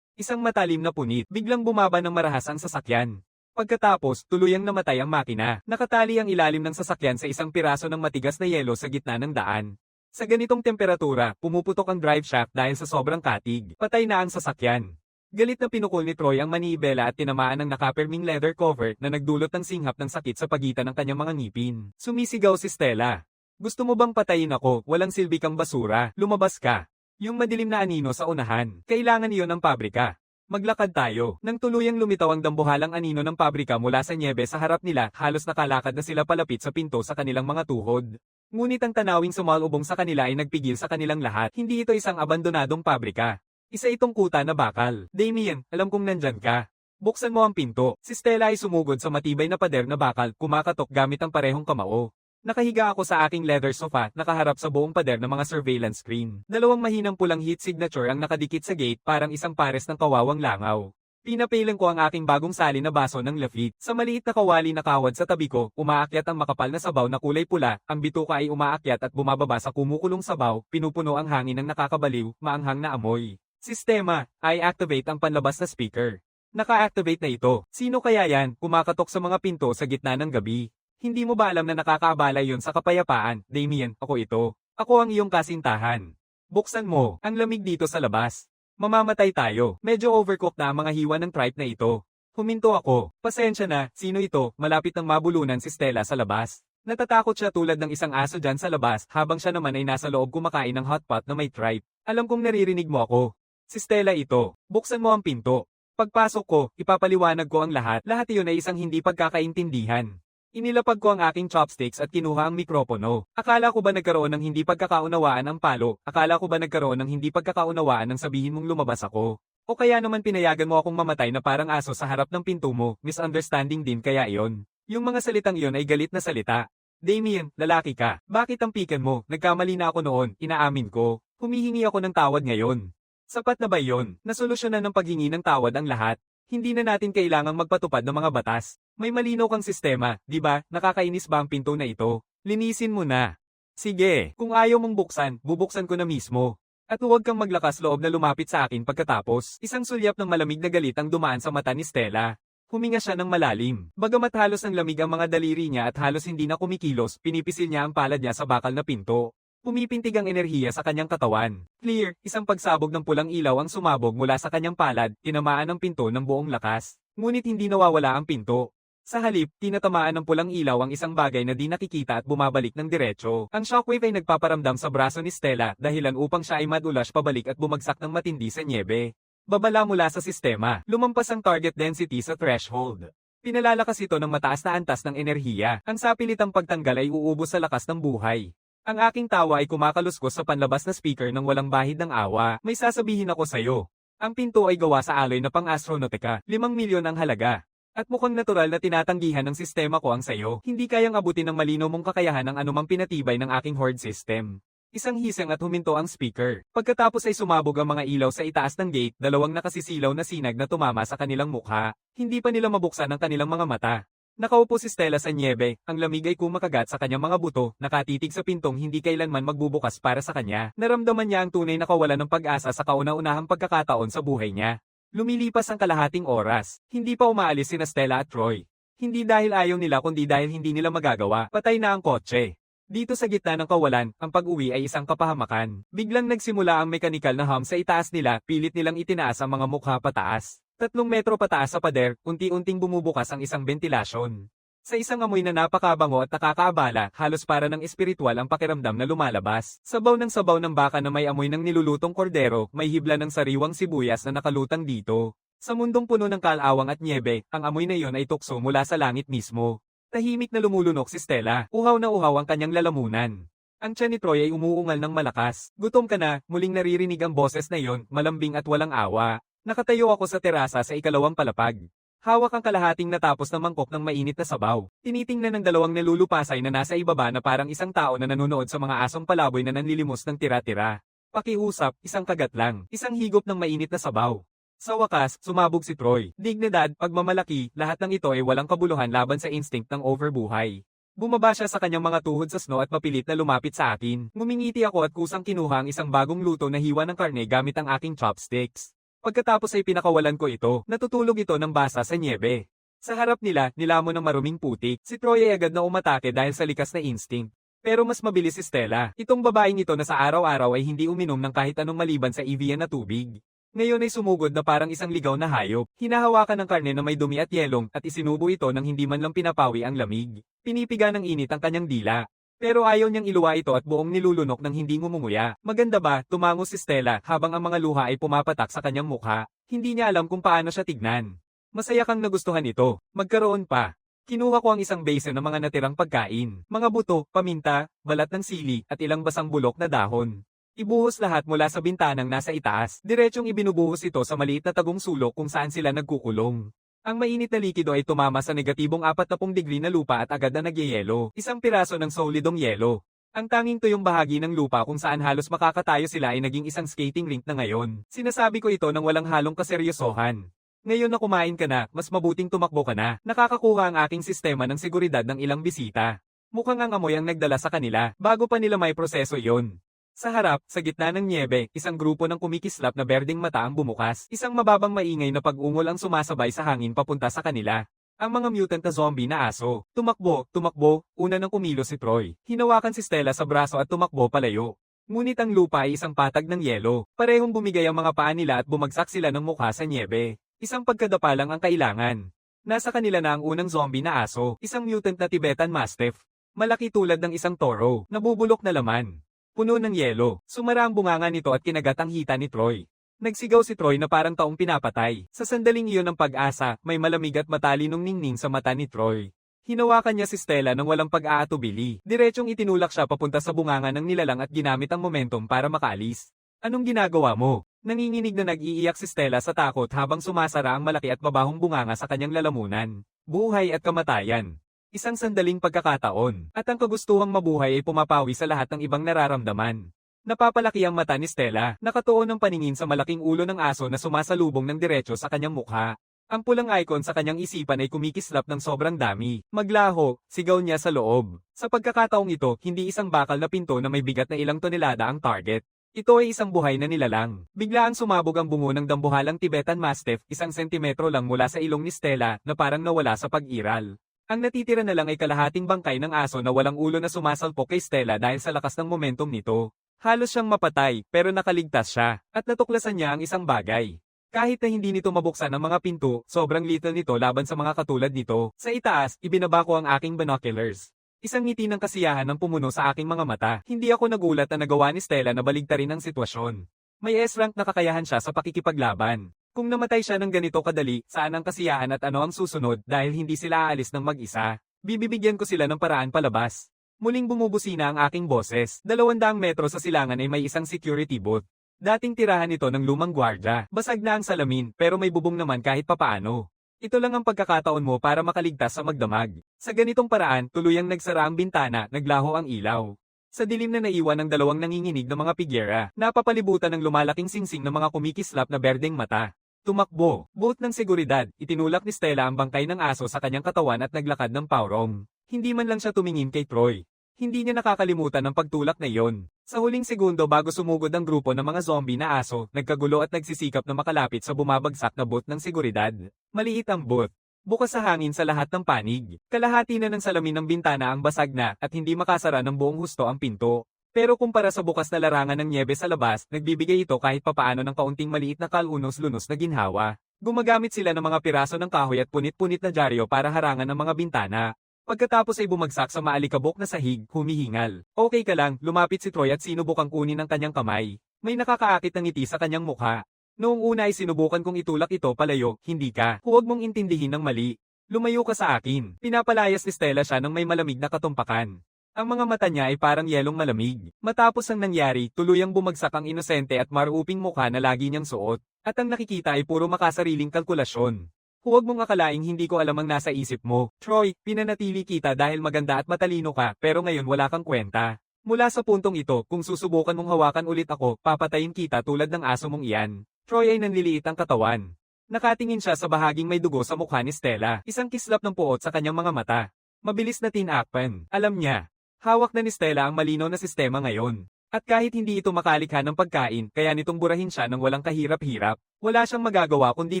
Isang matalim na punit. Biglang bumaba ng marahas ang sasakyan. Pagkatapos, tuluyang namatay ang makina. Nakatali ang ilalim ng sasakyan sa isang piraso ng matigas na yelo sa gitna ng daan. Sa ganitong temperatura, pumuputok ang drive shaft dahil sa sobrang katig. Patay na ang sasakyan. Galit na pinukol ni Troy ang manibela at tinamaan ng nakaperming leather cover na nagdulot ng singhap ng sakit sa pagitan ng kanyang mga ngipin. Sumisigaw si Stella. Gusto mo bang patayin ako? Walang silbi kang basura. Lumabas ka. Yung madilim na anino sa unahan. Kailangan iyon ng pabrika. Maglakad tayo. Nang tuluyang lumitaw ang dambuhalang anino ng pabrika mula sa nyebe sa harap nila, halos nakalakad na sila palapit sa pinto sa kanilang mga tuhod. Ngunit ang tanawing sumalubong sa kanila ay nagpigil sa kanilang lahat. Hindi ito isang abandonadong pabrika. Isa itong kuta na bakal. Damien, alam kong nandyan ka. Buksan mo ang pinto. Si Stella ay sumugod sa matibay na pader na bakal, kumakatok gamit ang parehong kamao. Nakahiga ako sa aking leather sofa, nakaharap sa buong pader ng mga surveillance screen. 2 mahinang pulang heat signature ang nakadikit sa gate, parang isang pares ng kawawang langaw. Pinapilang ko ang aking bagong sali na baso ng Lafite. Sa maliit na kawali na kawad sa tabi ko, umaakyat ang makapal na sabaw na kulay pula, ang bituka ay umaakyat at bumababa sa kumukulong sabaw, pinupuno ang hangin ng nakakabaliw, maanghang na amoy. Sistema, I-activate ang panlabas na speaker. Naka-activate na ito. Sino kaya yan, kumakatok sa mga pinto sa gitna ng gabi? Hindi mo ba alam na nakakaabala yon sa kapayapaan? Damien, ako ito. Ako ang iyong kasintahan. Buksan mo, ang lamig dito sa labas. Mamamatay tayo. Medyo overcooked na ang mga hiwa ng tripe na ito. Huminto ako. Pasensya na, sino ito? Malapit nang mabulunan si Stella sa labas. Natatakot siya tulad ng isang aso dyan sa labas habang siya naman ay nasa loob kumakain ng hotpot na may tripe. Alam kong naririnig mo ako. Si Stella ito. Buksan mo ang pinto. Pagpasok ko, ipapaliwanag ko ang lahat. Lahat iyon ay isang hindi pagkakaintindihan. Inilapag ko ang aking chopsticks at kinuha ang mikropono. Akala ko ba nagkaroon ng hindi pagkakaunawaan ang palo? Akala ko ba nagkaroon ng hindi pagkakaunawaan nang sabihin mong lumabas ako? O kaya naman pinayagan mo akong mamatay na parang aso sa harap ng pinto mo, misunderstanding din kaya iyon. Yung mga salitang iyon ay galit na salita. Damien, lalaki ka. Bakit ang pikan mo? Nagkamali na ako noon, inaamin ko. Humihingi ako ng tawad ngayon. Sapat na ba iyon? Nasolusyonan ng paghingi ng tawad ang lahat. Hindi na natin kailangang magpatupad ng mga batas. May malinaw kang sistema, di ba? Nakakainis ba ang pinto na ito? Linisin mo na. Sige, kung ayaw mong buksan, bubuksan ko na mismo. At huwag kang maglakas loob na lumapit sa akin pagkatapos. Isang sulyap ng malamig na galit ang dumaan sa mata ni Stella. Huminga siya ng malalim. Bagamat halos ang lamig ang mga daliri niya at halos hindi na kumikilos, pinipisil niya ang palad niya sa bakal na pinto. Pumipintig ang enerhiya sa kanyang katawan. Clear, isang pagsabog ng pulang ilaw ang sumabog mula sa kanyang palad, tinamaan ang pinto ng buong lakas. Ngunit hindi nawawala ang pinto. Sa halip, tinatamaan ng pulang ilaw ang isang bagay na di nakikita at bumabalik ng diretso. Ang shockwave ay nagpaparamdam sa braso ni Stella, dahilan upang siya ay madulas pabalik at bumagsak ng matindi sa nyebe. Babala mula sa sistema, lumampas ang target density sa threshold. Pinalalakas ito ng mataas na antas ng enerhiya. Ang sapilitang pagtanggal ay uubos sa lakas ng buhay. Ang aking tawa ay kumakaluskos sa panlabas na speaker ng walang bahid ng awa. May sasabihin ako sa'yo. Ang pinto ay gawa sa alloy na pang-astronautica, 5 milyon ang halaga. At mukhang natural na tinatanggihan ng sistema ko ang sayo. Hindi kayang abutin ng malinaw mong kakayahan ng anumang pinatibay ng aking horde system. Isang hisang at huminto ang speaker. Pagkatapos ay sumabog ang mga ilaw sa itaas ng gate, dalawang nakasisilaw na sinag na tumama sa kanilang mukha. Hindi pa nila mabuksan ang kanilang mga mata. Nakaupo si Stella sa nyebe, ang lamig ay kumakagat sa kanyang mga buto, nakatitig sa pintong hindi kailanman magbubukas para sa kanya. Naramdaman niya ang tunay na kawalan ng pag-asa sa kauna-unahang pagkakataon sa buhay niya. Lumilipas ang kalahating oras, hindi pa umaalis sina Stella at Troy. Hindi dahil ayaw nila kundi dahil hindi nila magagawa, patay na ang kotse. Dito sa gitna ng kawalan, ang pag-uwi ay isang kapahamakan. Biglang nagsimula ang mekanikal na hum sa itaas nila, pilit nilang itinaas ang mga mukha pataas. 3 metro pataas sa pader, unti-unting bumubukas ang isang ventilasyon. Sa isang amoy na napakabango at nakakaabala, halos para ng espiritual ang pakiramdam na lumalabas. Sabaw ng baka na may amoy ng nilulutong kordero, may hibla ng sariwang sibuyas na nakalutang dito. Sa mundong puno ng kalawang at nyebe, ang amoy na iyon ay tukso mula sa langit mismo. Tahimik na lumulunok si Stella, uhaw na uhaw ang kanyang lalamunan. Ang tiyan ni Troy ay umuungal ng malakas. Gutom ka na, muling naririnig ang boses na iyon, malambing at walang awa. Nakatayo ako sa terasa sa ikalawang palapag. Hawak ang kalahating natapos na mangkok ng mainit na sabaw. Tinitingnan ng dalawang nalulupasay na nasa ibaba na parang isang tao na nanonood sa mga asong palaboy na nanlilimos ng tira-tira. Pakiusap, isang kagat lang, isang higop ng mainit na sabaw. Sa wakas, sumabog si Troy. Dignidad, pagmamalaki, lahat ng ito ay walang kabuluhan laban sa instinct ng overbuhay. Bumaba siya sa kanyang mga tuhod sa snow at mapilit na lumapit sa akin. Ngumingiti ako at kusang kinuha ang isang bagong luto na hiwa ng karne gamit ang aking chopsticks. Pagkatapos ay pinakawalan ko ito, natutulog ito ng basa sa nyebe. Sa harap nila, nilamon ng maruming putik, si Troy ay agad na umatake dahil sa likas na instinct. Pero mas mabilis si Stella. Itong babaeng ito na sa araw-araw ay hindi uminom ng kahit anong maliban sa Evian na tubig. Ngayon ay sumugod na parang isang ligaw na hayop. Hinahawakan ng karne na may dumi at yelong at isinubo ito nang hindi man lang pinapawi ang lamig. Pinipiga ng init ang kanyang dila. Pero ayaw niyang iluwa ito at buong nilulunok ng hindi ngumunguya. Maganda ba? Tumango si Stella habang ang mga luha ay pumapatak sa kanyang mukha. Hindi niya alam kung paano siya tignan. Masaya kang nagustuhan ito. Magkaroon pa. Kinuha ko ang isang basin ng mga natirang pagkain. Mga buto, paminta, balat ng sili, at ilang basang bulok na dahon. Ibuhos lahat mula sa bintanang nasa itaas. Diretsyong ibinubuhos ito sa maliit na tagong sulok kung saan sila nagkukulong. Ang mainit na likido ay tumama sa negatibong 40 degree na lupa at agad na nagyayelo. Isang piraso ng solidong yelo. Ang tanging tuyong bahagi ng lupa kung saan halos makakatayo sila ay naging isang skating rink na ngayon. Sinasabi ko ito nang walang halong kaseryosohan. Ngayon na kumain ka na, mas mabuting tumakbo ka na. Nakakakuha ang aking sistema ng seguridad ng ilang bisita. Mukhang ang amoy ang nagdala sa kanila, bago pa nila may proseso yon. Sa harap, sa gitna ng nyebe, isang grupo ng kumikislap na berdeng mata ang bumukas. Isang mababang maingay na pag-ungol ang sumasabay sa hangin papunta sa kanila. Ang mga mutant na zombie na aso. Tumakbo, tumakbo, una nang kumilos si Troy. Hinawakan si Stella sa braso at tumakbo palayo. Ngunit ang lupa ay isang patag ng yelo. Parehong bumigay ang mga paa nila at bumagsak sila ng mukha sa nyebe. Isang pagkadapa lang ang kailangan. Nasa kanila na ang unang zombie na aso, isang mutant na Tibetan Mastiff. Malaki tulad ng isang toro, nabubulok na laman. Puno ng yelo, sumara ang bunganga nito at kinagat ang hita ni Troy. Nagsigaw si Troy na parang taong pinapatay. Sa sandaling iyon ng pag-asa, may malamig at matalinong ningning sa mata ni Troy. Hinawakan niya si Stella nang walang pag-aatubili. Diretsong itinulak siya papunta sa bunganga ng nilalang at ginamit ang momentum para makaalis. Anong ginagawa mo? Nanginginig na nag-iiyak si Stella sa takot habang sumasara ang malaki at mabahong bunganga sa kanyang lalamunan. Buhay at kamatayan. Isang sandaling pagkakataon, at ang kagustuhang mabuhay ay pumapawi sa lahat ng ibang nararamdaman. Napapalaki ang mata ni Stella, nakatuon ng paningin sa malaking ulo ng aso na sumasalubong ng diretso sa kanyang mukha. Ang pulang icon sa kanyang isipan ay kumikislap ng sobrang dami. Maglaho, sigaw niya sa loob. Sa pagkakataong ito, hindi isang bakal na pinto na may bigat na ilang tonelada ang target. Ito ay isang buhay na nilalang. Biglaan sumabog ang bungo ng dambuhalang Tibetan Mastiff, 1 sentimetro lang mula sa ilong ni Stella na parang nawala sa pag-iral. Ang natitira na lang ay kalahating bangkay ng aso na walang ulo na sumasalpok kay Stella dahil sa lakas ng momentum nito. Halos siyang mapatay, pero nakaligtas siya, at natuklasan niya ang isang bagay. Kahit na hindi nito mabuksan ang mga pinto, sobrang little nito laban sa mga katulad nito. Sa itaas, ibinaba ko ang aking binoculars. Isang ngiti ng kasiyahan ang pumuno sa aking mga mata. Hindi ako nagulat na nagawa ni Stella na baligtarin ang sitwasyon. May S-rank na kakayahan siya sa pakikipaglaban. Kung namatay siya ng ganito kadali, saan ang kasiyahan at ano ang susunod dahil hindi sila aalis ng mag-isa? Bibigyan ko sila ng paraan palabas. Muling bumubusina ang aking boses. 200 metro sa silangan ay may isang security booth. Dating tirahan ito ng lumang gwardya. Basag na ang salamin pero may bubong naman kahit papaano. Ito lang ang pagkakataon mo para makaligtas sa magdamag. Sa ganitong paraan, tuluyang nagsara ang bintana, naglaho ang ilaw. Sa dilim na naiwan ng dalawang nanginginig na mga pigyera, napapalibutan ng lumalaking singsing ng mga kumikislap na berdeng mata. Tumakbo, buot ng seguridad, itinulak ni Stella ang bangkay ng aso sa kanyang katawan at naglakad ng paurong. Hindi man lang siya tumingin kay Troy. Hindi niya nakakalimutan ang pagtulak na iyon. Sa huling segundo bago sumugod ang grupo ng mga zombie na aso, nagkagulo at nagsisikap na makalapit sa bumabagsak na booth ng seguridad. Maliit ang booth. Bukas sa hangin sa lahat ng panig. Kalahati na ng salamin ng bintana ang basag na at hindi makasara ng buong husto ang pinto. Pero kumpara sa bukas na larangan ng nyebe sa labas, nagbibigay ito kahit papaano ng kaunting maliit na kalunos-lunos na ginhawa. Gumagamit sila ng mga piraso ng kahoy at punit-punit na dyaryo para harangan ang mga bintana. Pagkatapos ay bumagsak sa maalikabok na sahig, humihingal. Okay ka lang, lumapit si Troy at sinubukang kunin ang kanyang kamay. May nakakaakit na ngiti sa kanyang mukha. Noong una ay sinubukan kong itulak ito palayo, hindi ka. Huwag mong intindihin ng mali. Lumayo ka sa akin. Pinapalayas ni Stella siya ng may malamig na katumpakan. Ang mga mata niya ay parang yelong malamig. Matapos ang nangyari, tuluyang bumagsak ang inosente at maruping mukha na lagi niyang suot. At ang nakikita ay puro makasariling kalkulasyon. Huwag mong akalaing hindi ko alam ang nasa isip mo. Troy, pinanatili kita dahil maganda at matalino ka, pero ngayon wala kang kwenta. Mula sa puntong ito, kung susubukan mong hawakan ulit ako, papatayin kita tulad ng aso mong iyan. Troy ay nanliliit ang katawan. Nakatingin siya sa bahaging may dugo sa mukha ni Stella. Isang kislap ng puot sa kanyang mga mata. Mabilis na tinakpan. Alam niya. Hawak na ni Stella ang malinaw na sistema ngayon. At kahit hindi ito makalikha ng pagkain, kaya nitong burahin siya ng walang kahirap-hirap, wala siyang magagawa kundi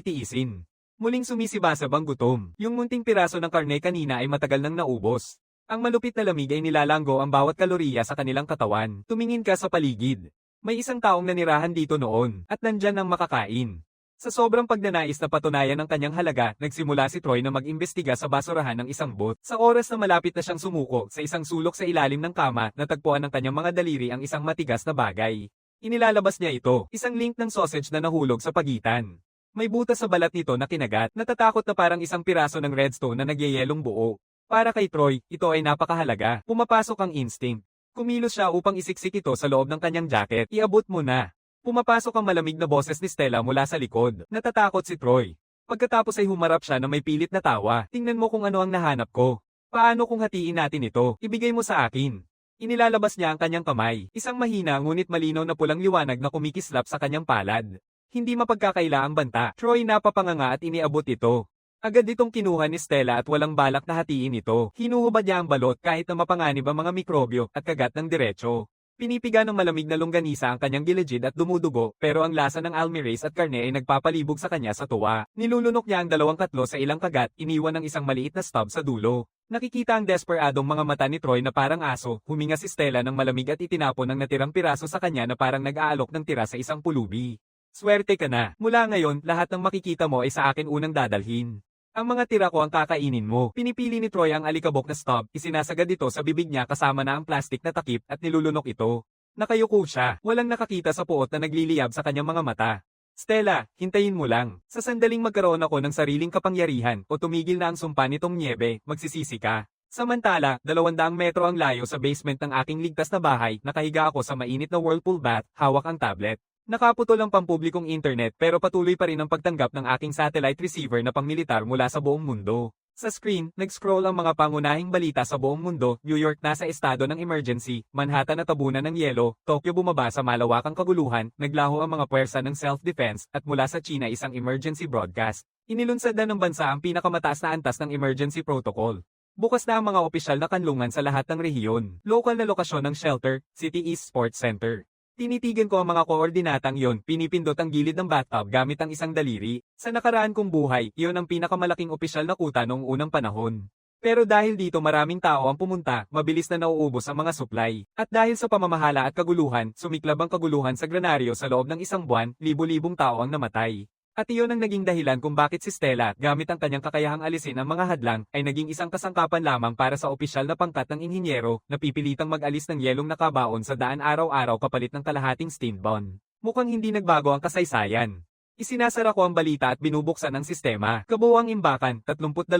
tiisin. Muling sumisibasab ang gutom. Yung munting piraso ng karne kanina ay matagal nang naubos. Ang malupit na lamig ay nilalanggo ang bawat kalorya sa kanilang katawan. Tumingin ka sa paligid. May isang taong nanirahan dito noon, at nandyan ang makakain. Sa sobrang pagnanais na patunayan ng kanyang halaga, nagsimula si Troy na mag-imbestiga sa basurahan ng isang booth. Sa oras na malapit na siyang sumuko, sa isang sulok sa ilalim ng kama, natagpuan ng kanyang mga daliri ang isang matigas na bagay. Inilalabas niya ito, isang link ng sausage na nahulog sa pagitan. May butas sa balat nito na kinagat, natatakot na parang isang piraso ng redstone na nagyayelong buo. Para kay Troy, ito ay napakahalaga. Pumapasok ang instinct. Kumilos siya upang isiksik ito sa loob ng kanyang jacket. Iabot mo na. Pumapasok ang malamig na boses ni Stella mula sa likod. Natatakot si Troy. Pagkatapos ay humarap siya na may pilit na tawa. Tingnan mo kung ano ang nahanap ko. Paano kung hatiin natin ito? Ibigay mo sa akin. Inilalabas niya ang kanyang kamay. Isang mahina ngunit malinaw na pulang liwanag na kumikislap sa kanyang palad. Hindi mapagkakaila ang banta. Troy napapanganga at iniabot ito. Agad itong kinuha ni Stella at walang balak na hatiin ito. Hinuhubad niya ang balot kahit na mapanganib ang mga mikrobyo at kagat ng diretso. Pinipiga ng malamig na longganisa ang kanyang gilid at dumudugo, pero ang lasa ng almirez at karne ay nagpapalibog sa kanya sa tuwa. Nilulunok niya ang 2 katlo sa ilang kagat, iniwan ng isang maliit na stub sa dulo. Nakikita ang desperadong mga mata ni Troy na parang aso, huminga si Stella ng malamig at itinapon ang natirang piraso sa kanya na parang nag-aalok ng tira sa isang pulubi. Swerte ka na. Mula ngayon, lahat ng makikita mo ay sa akin unang dadalhin. Ang mga tira ko ang kakainin mo. Pinipili ni Troy ang alikabok na stub, isinasagad ito sa bibig niya kasama na ang plastic na takip at nilulunok ito. Nakayuko siya, walang nakakita sa puot na nagliliyab sa kanyang mga mata. Stella, hintayin mo lang. Sa sandaling magkaroon ako ng sariling kapangyarihan o tumigil na ang sumpa nitong niebe, magsisisi ka. Samantala, 200 metro ang layo sa basement ng aking ligtas na bahay, nakahiga ako sa mainit na whirlpool bath, hawak ang tablet. Nakaputol ang pampublikong internet pero patuloy pa rin ang pagtanggap ng aking satellite receiver na pangmilitar mula sa buong mundo. Sa screen, nag-scroll ang mga pangunahing balita sa buong mundo. New York nasa estado ng emergency, Manhattan natabunan ng yelo, Tokyo bumaba sa malawakang kaguluhan, naglaho ang mga puwersa ng self-defense, at mula sa China isang emergency broadcast. Inilunsad na ng bansa ang pinakamataas na antas ng emergency protocol. Bukas na ang mga opisyal na kanlungan sa lahat ng rehiyon. Lokal na lokasyon ng shelter, City East Sports Center. Tinitigan ko ang mga koordinatang iyon, pinipindot ang gilid ng bathtub gamit ang isang daliri. Sa nakaraan kong buhay, iyon ang pinakamalaking opisyal na kuta noong unang panahon. Pero dahil dito maraming tao ang pumunta, mabilis na nauubos ang mga supply. At dahil sa pamamahala at kaguluhan, sumiklab ang kaguluhan sa granaryo sa loob ng isang buwan, libo-libong tao ang namatay. At iyon ang naging dahilan kung bakit si Stella, gamit ang kanyang kakayahang alisin ang mga hadlang, ay naging isang kasangkapan lamang para sa opisyal na pangkat ng inhinyero, na pipilitang mag-alis ng yelong nakabaon sa daan araw-araw kapalit ng kalahating steam bond. Mukhang hindi nagbago ang kasaysayan. Isinasara ko ang balita at binubuksan ang sistema. Kabuuang imbakan, 32,000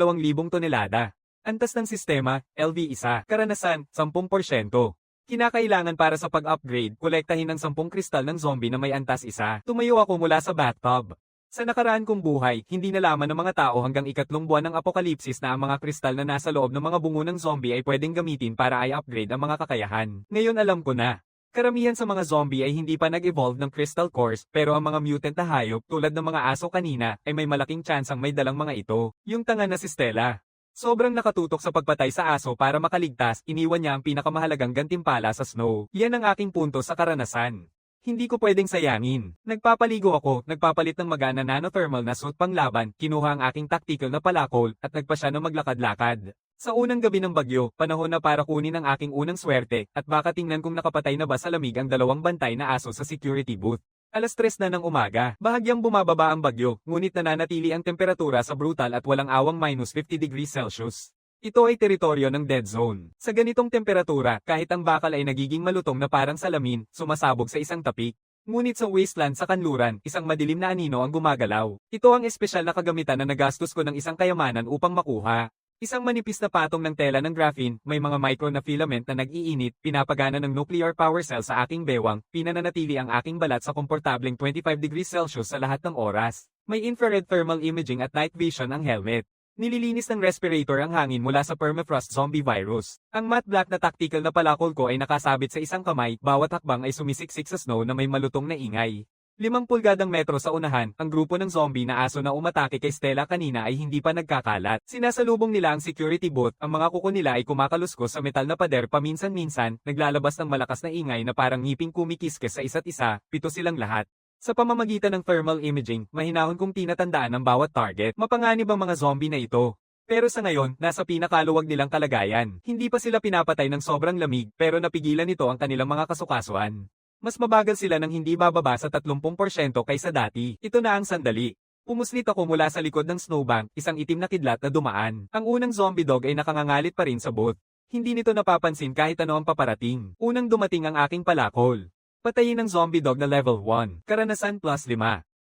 tonelada. Antas ng sistema, LV1. Karanasan, 10%. Kinakailangan para sa pag-upgrade, kolektahin ng 10 kristal ng zombie na may antas 1. Tumayo ako mula sa bathtub. Sa nakaraan kong buhay, hindi nalaman ng mga tao hanggang ikatlong buwan ng apokalipsis na ang mga kristal na nasa loob ng mga bungo ng zombie ay pwedeng gamitin para i-upgrade ang mga kakayahan. Ngayon alam ko na. Karamihan sa mga zombie ay hindi pa nag-evolve ng crystal cores, pero ang mga mutant na hayop tulad ng mga aso kanina ay may malaking tsansang may dalang mga ito. Yung tanga na si Stella. Sobrang nakatutok sa pagpatay sa aso para makaligtas, iniwan niya ang pinakamahalagang gantimpala sa Snow. Yan ang aking punto sa karanasan. Hindi ko pwedeng sayangin. Nagpapaligo ako, nagpapalit ng magana nanothermal na suit panglaban, kinuha ang aking tactical na palakol, at nagpa siya na maglakad-lakad. Sa unang gabi ng bagyo, panahon na para kunin ang aking unang swerte, at baka tingnan kung nakapatay na ba sa lamig ang 2 bantay na aso sa security booth. Alas 3 na ng umaga, bahagyang bumababa ang bagyo, ngunit nananatili ang temperatura sa brutal at walang awang -50°C. Ito ay teritoryo ng dead zone. Sa ganitong temperatura, kahit ang bakal ay nagiging malutong na parang salamin, sumasabog sa isang tapik. Ngunit sa wasteland sa kanluran, isang madilim na anino ang gumagalaw. Ito ang espesyal na kagamitan na nagastos ko ng isang kayamanan upang makuha. Isang manipis na patong ng tela ng graphene, may mga micro na filament na nag-iinit, pinapagana ng nuclear power cell sa aking bewang, pinananatili ang aking balat sa komportableng 25°C sa lahat ng oras. May infrared thermal imaging at night vision ang helmet. Nililinis ng respirator ang hangin mula sa permafrost zombie virus. Ang matte black na tactical na palakol ko ay nakasabit sa isang kamay, bawat hakbang ay sumisiksik sa snow na may malutong na ingay. 5 pulgadang metro sa unahan, ang grupo ng zombie na aso na umatake kay Stella kanina ay hindi pa nagkakalat. Sinasalubong nila ang security booth, ang mga kuko nila ay kumakaluskos sa metal na pader paminsan-minsan, naglalabas ng malakas na ingay na parang ngiping kumikiskes sa isa't isa, 7 silang lahat. Sa pamamagitan ng thermal imaging, mahinahon kong tinatandaan ang bawat target. Mapanganib ang mga zombie na ito. Pero sa ngayon, nasa pinakaluwag nilang kalagayan. Hindi pa sila pinapatay ng sobrang lamig, pero napigilan nito ang kanilang mga kasukasuan. Mas mabagal sila ng hindi bababa sa 30% kaysa dati. Ito na ang sandali. Pumuslit ako mula sa likod ng snowbank, isang itim na kidlat na dumaan. Ang unang zombie dog ay nakangangalit pa rin sa booth. Hindi nito napapansin kahit ano ang paparating. Unang dumating ang aking palakol. Patayin ng zombie dog na level 1. Karanasan +5.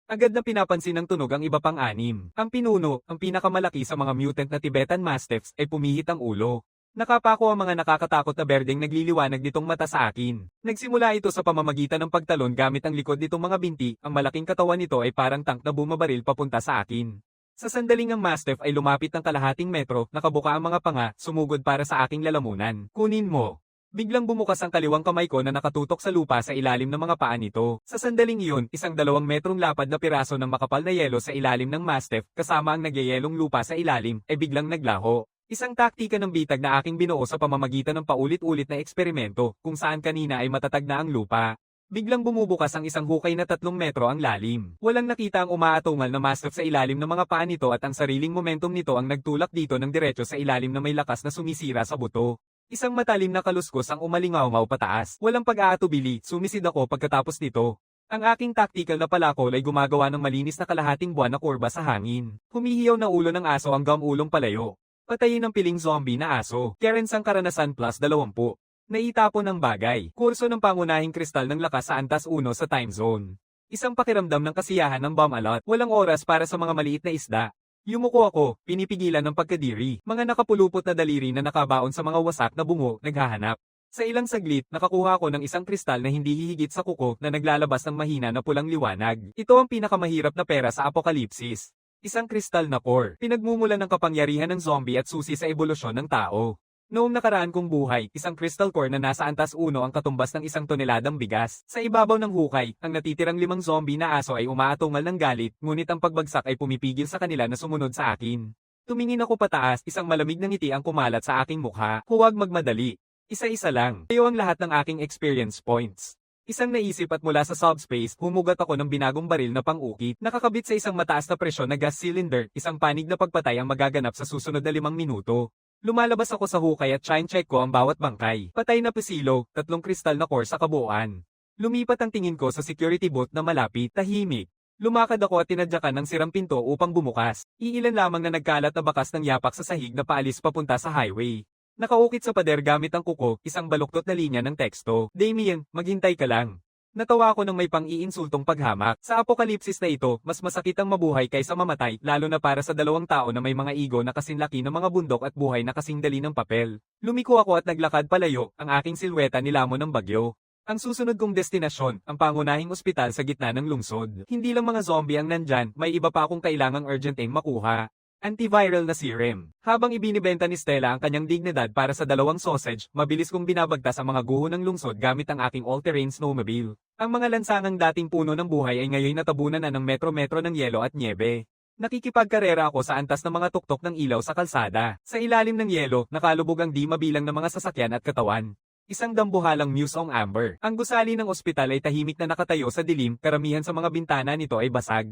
Agad na pinapansin ng tunog ang iba pang 6. Ang pinuno, ang pinakamalaki sa mga mutant na Tibetan Mastiffs, ay pumihit ang ulo. Nakapako ang mga nakakatakot na berdeng nagliliwanag nitong mata sa akin. Nagsimula ito sa pamamagitan ng pagtalon gamit ang likod nitong mga binti, ang malaking katawan nito ay parang tank na bumabaril papunta sa akin. Sa sandaling ang Mastiff ay lumapit ng kalahating metro, nakabuka ang mga panga, sumugod para sa aking lalamunan. Kunin mo. Biglang bumukas ang kaliwang kamay ko na nakatutok sa lupa sa ilalim ng mga paa nito. Sa sandaling iyon, isang 2 metrong lapad na piraso ng makapal na yelo sa ilalim ng Mastiff, kasama ang nagyayelong lupa sa ilalim, ay biglang naglaho. Isang taktika ng bitag na aking binuo sa pamamagitan ng paulit-ulit na eksperimento, kung saan kanina ay matatag na ang lupa. Biglang bumubukas ang isang hukay na 3 metro ang lalim. Walang nakita ang umaatungal na Mastiff sa ilalim ng mga paa nito at ang sariling momentum nito ang nagtulak dito ng diretso sa ilalim na may lakas na sumisira sa buto. Isang matalim na kaluskos ang umalingaw pataas. Walang pag-aatubili, sumisid ako pagkatapos nito. Ang aking tactical na palakol ay gumagawa ng malinis na kalahating buwan na kurba sa hangin. Humihiyaw na ulo ng aso hanggang ulong palayo. Patayin ng piling zombie na aso. Karen sang karanasan plus 20. Naitapon ng bagay. Kurso ng pangunahing kristal ng lakas sa Antas 1 sa time zone. Isang pakiramdam ng kasiyahan ng bomb alot. Walang oras para sa mga maliit na isda. Yumuko ako, pinipigilan ng pagkadiri. Mga nakapulupot na daliri na nakabaon sa mga wasak na bungo, naghahanap. Sa ilang saglit, nakakuha ako ng isang kristal na hindi hihigit sa kuko na naglalabas ng mahina na pulang liwanag. Ito ang pinakamahirap na pera sa apokalipsis. Isang kristal na core. Pinagmumulan ng kapangyarihan ng zombie at susi sa ebolusyon ng tao. Noong nakaraan kong buhay, isang crystal core na nasa Antas 1 ang katumbas ng 1 toneladang bigas. Sa ibabaw ng hukay, ang natitirang 5 zombie na aso ay umaatungal ng galit, ngunit ang pagbagsak ay pumipigil sa kanila na sumunod sa akin. Tumingin ako pataas, isang malamig na ngiti ang kumalat sa aking mukha. Huwag magmadali. Isa-isa lang. Tayo ang lahat ng aking experience points. Isang naisip at mula sa subspace, humugat ako ng binagong baril na pang-ukit. Nakakabit sa isang mataas na presyon na gas cylinder, isang panig na pagpatay ang magaganap sa susunod na 5 minuto. Lumalabas ako sa hukay at check ko ang bawat bangkay. Patay na pisilo, 3 kristal na core sa kabuuan. Lumipat ang tingin ko sa security booth na malapit, tahimik. Lumakad ako at tinadyakan ng sirang pinto upang bumukas. Iilan lamang na nagkalat na bakas ng yapak sa sahig na paalis papunta sa highway. Nakaukit sa pader gamit ang kuko, isang baluktot na linya ng teksto. Damien, maghintay ka lang. Natawa ako ng may pang-iinsultong paghamak. Sa apokalipsis na ito, mas masakit ang mabuhay kaysa mamatay, lalo na para sa 2 tao na may mga ego na kasinlaki ng mga bundok at buhay na kasing dali ng papel. Lumiko ako at naglakad palayo, ang aking silweta nilamon ng bagyo. Ang susunod kong destinasyon, ang pangunahing ospital sa gitna ng lungsod. Hindi lang mga zombie ang nandyan, may iba pa akong kailangang urgenteng makuha. Antiviral na serum. Habang ibinibenta ni Stella ang kanyang dignidad para sa 2 sausage, mabilis kong binabagtas ang mga guho ng lungsod gamit ang aking all-terrain snowmobile. Ang mga lansangang dating puno ng buhay ay ngayon natabunan na ng metro-metro ng yelo at niebe. Nakikipagkarera ako sa antas ng mga tuktok ng ilaw sa kalsada. Sa ilalim ng yelo, nakalubog ang di mabilang na mga sasakyan at katawan. Isang dambuhalang Museong Amber. Ang gusali ng ospital ay tahimik na nakatayo sa dilim, karamihan sa mga bintana nito ay basag.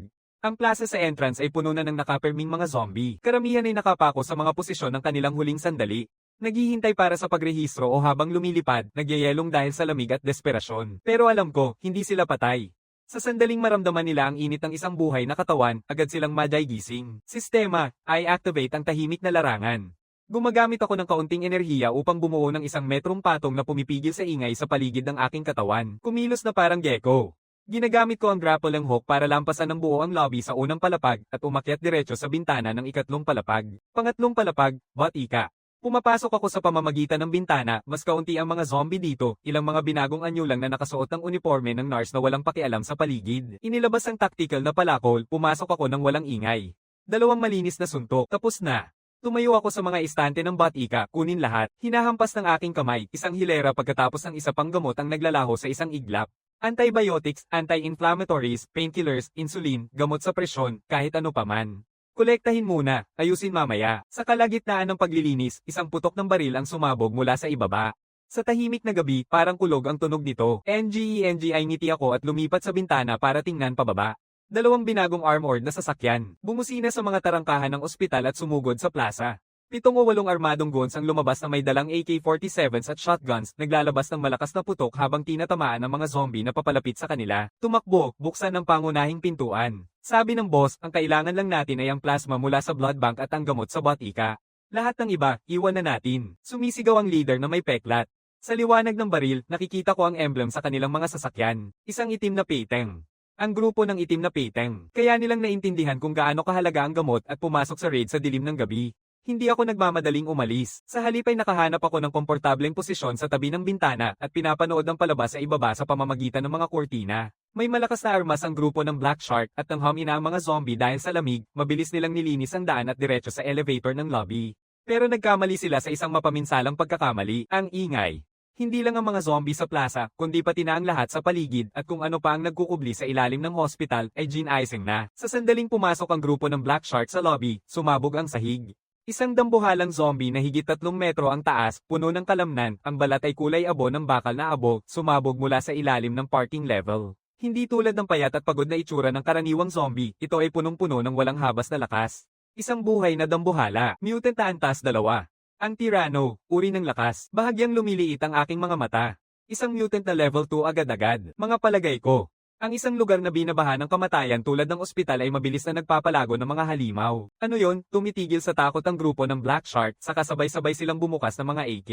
Ang plaza sa entrance ay puno na ng nakaperming mga zombie. Karamihan ay nakapako sa mga posisyon ng kanilang huling sandali. Naghihintay para sa pagrehistro o habang lumilipad, nagyayelong dahil sa lamig at desperasyon. Pero alam ko, hindi sila patay. Sa sandaling maramdaman nila ang init ng isang buhay na katawan, agad silang maday-gising. Sistema, I activate ang tahimik na larangan. Gumagamit ako ng kaunting enerhiya upang bumuo ng isang metrong patong na pumipigil sa ingay sa paligid ng aking katawan. Kumilos na parang gecko. Ginagamit ko ang grappling hook para lampasan ng buo ang lobby sa unang palapag at umakyat diretso sa bintana ng 2 palapag. Pangatlong palapag, batika. Pumapasok ako sa pamamagitan ng bintana, mas kaunti ang mga zombie dito, ilang mga binagong anyo lang na nakasuot ng uniforme ng NARS na walang pakialam sa paligid. Inilabas ang tactical na palakol, pumasok ako ng walang ingay. 2 malinis na suntok, tapos na. Tumayo ako sa mga istante ng batika, kunin lahat. Hinahampas ng aking kamay, isang hilera pagkatapos ng isa pang gamot ang naglalaho sa isang iglap. Antibiotics, anti-inflammatories, painkillers, insulin, gamot sa presyon, kahit ano paman. Kolektahin muna, ayusin mamaya. Sa kalagitnaan ng paglilinis, isang putok ng baril ang sumabog mula sa ibaba. Sa tahimik na gabi, parang kulog ang tunog nito. NGI ngiti ako at lumipat sa bintana para tingnan pababa. 2 binagong armored na sasakyan. Bumusina sa mga tarangkahan ng ospital at sumugod sa plaza. 7 o 8 armadong guns ang lumabas na may dalang AK-47s at shotguns, naglalabas ng malakas na putok habang tinatamaan ng mga zombie na papalapit sa kanila. Tumakbo, buksan ang pangunahing pintuan. Sabi ng boss, ang kailangan lang natin ay ang plasma mula sa blood bank at ang gamot sa batika. Lahat ng iba, iwan na natin. Sumisigaw ang leader na may peklat. Sa liwanag ng baril, nakikita ko ang emblem sa kanilang mga sasakyan. Isang itim na peteng. Ang grupo ng itim na peteng. Kaya nilang naintindihan kung gaano kahalaga ang gamot at pumasok sa raid sa dilim ng gabi. Hindi ako nagmamadaling umalis. Sa halip ay nakahanap ako ng komportableng posisyon sa tabi ng bintana at pinapanood ang palabas sa ibaba sa pamamagitan ng mga kurtina. May malakas na armas ang grupo ng Black Shark at nangham ina ang mga zombie dahil sa lamig, mabilis nilang nilinis ang daan at diretso sa elevator ng lobby. Pero nagkamali sila sa isang mapaminsalang pagkakamali, ang ingay. Hindi lang ang mga zombie sa plaza, kundi pati na ang lahat sa paligid at kung ano pa ang nagkukubli sa ilalim ng hospital ay gin-icing na. Sa sandaling pumasok ang grupo ng Black Shark sa lobby, sumabog ang sahig. Isang dambuhalang zombie na higit 3 metro ang taas, puno ng kalamnan, ang balat ay kulay abo ng bakal na abo, sumabog mula sa ilalim ng parking level. Hindi tulad ng payat at pagod na itsura ng karaniwang zombie, ito ay punong-puno ng walang habas na lakas. Isang buhay na dambuhala, mutant na antas 2. Ang Tyranno, uri ng lakas, bahagyang lumiliit ang aking mga mata. Isang mutant na level 2 agad-agad, mga palagay ko. Ang isang lugar na binabaha ng kamatayan tulad ng ospital ay mabilis na nagpapalago ng mga halimaw. Ano yon? Tumitigil sa takot ang grupo ng Black Shark, saka sabay-sabay silang bumukas ng mga AK.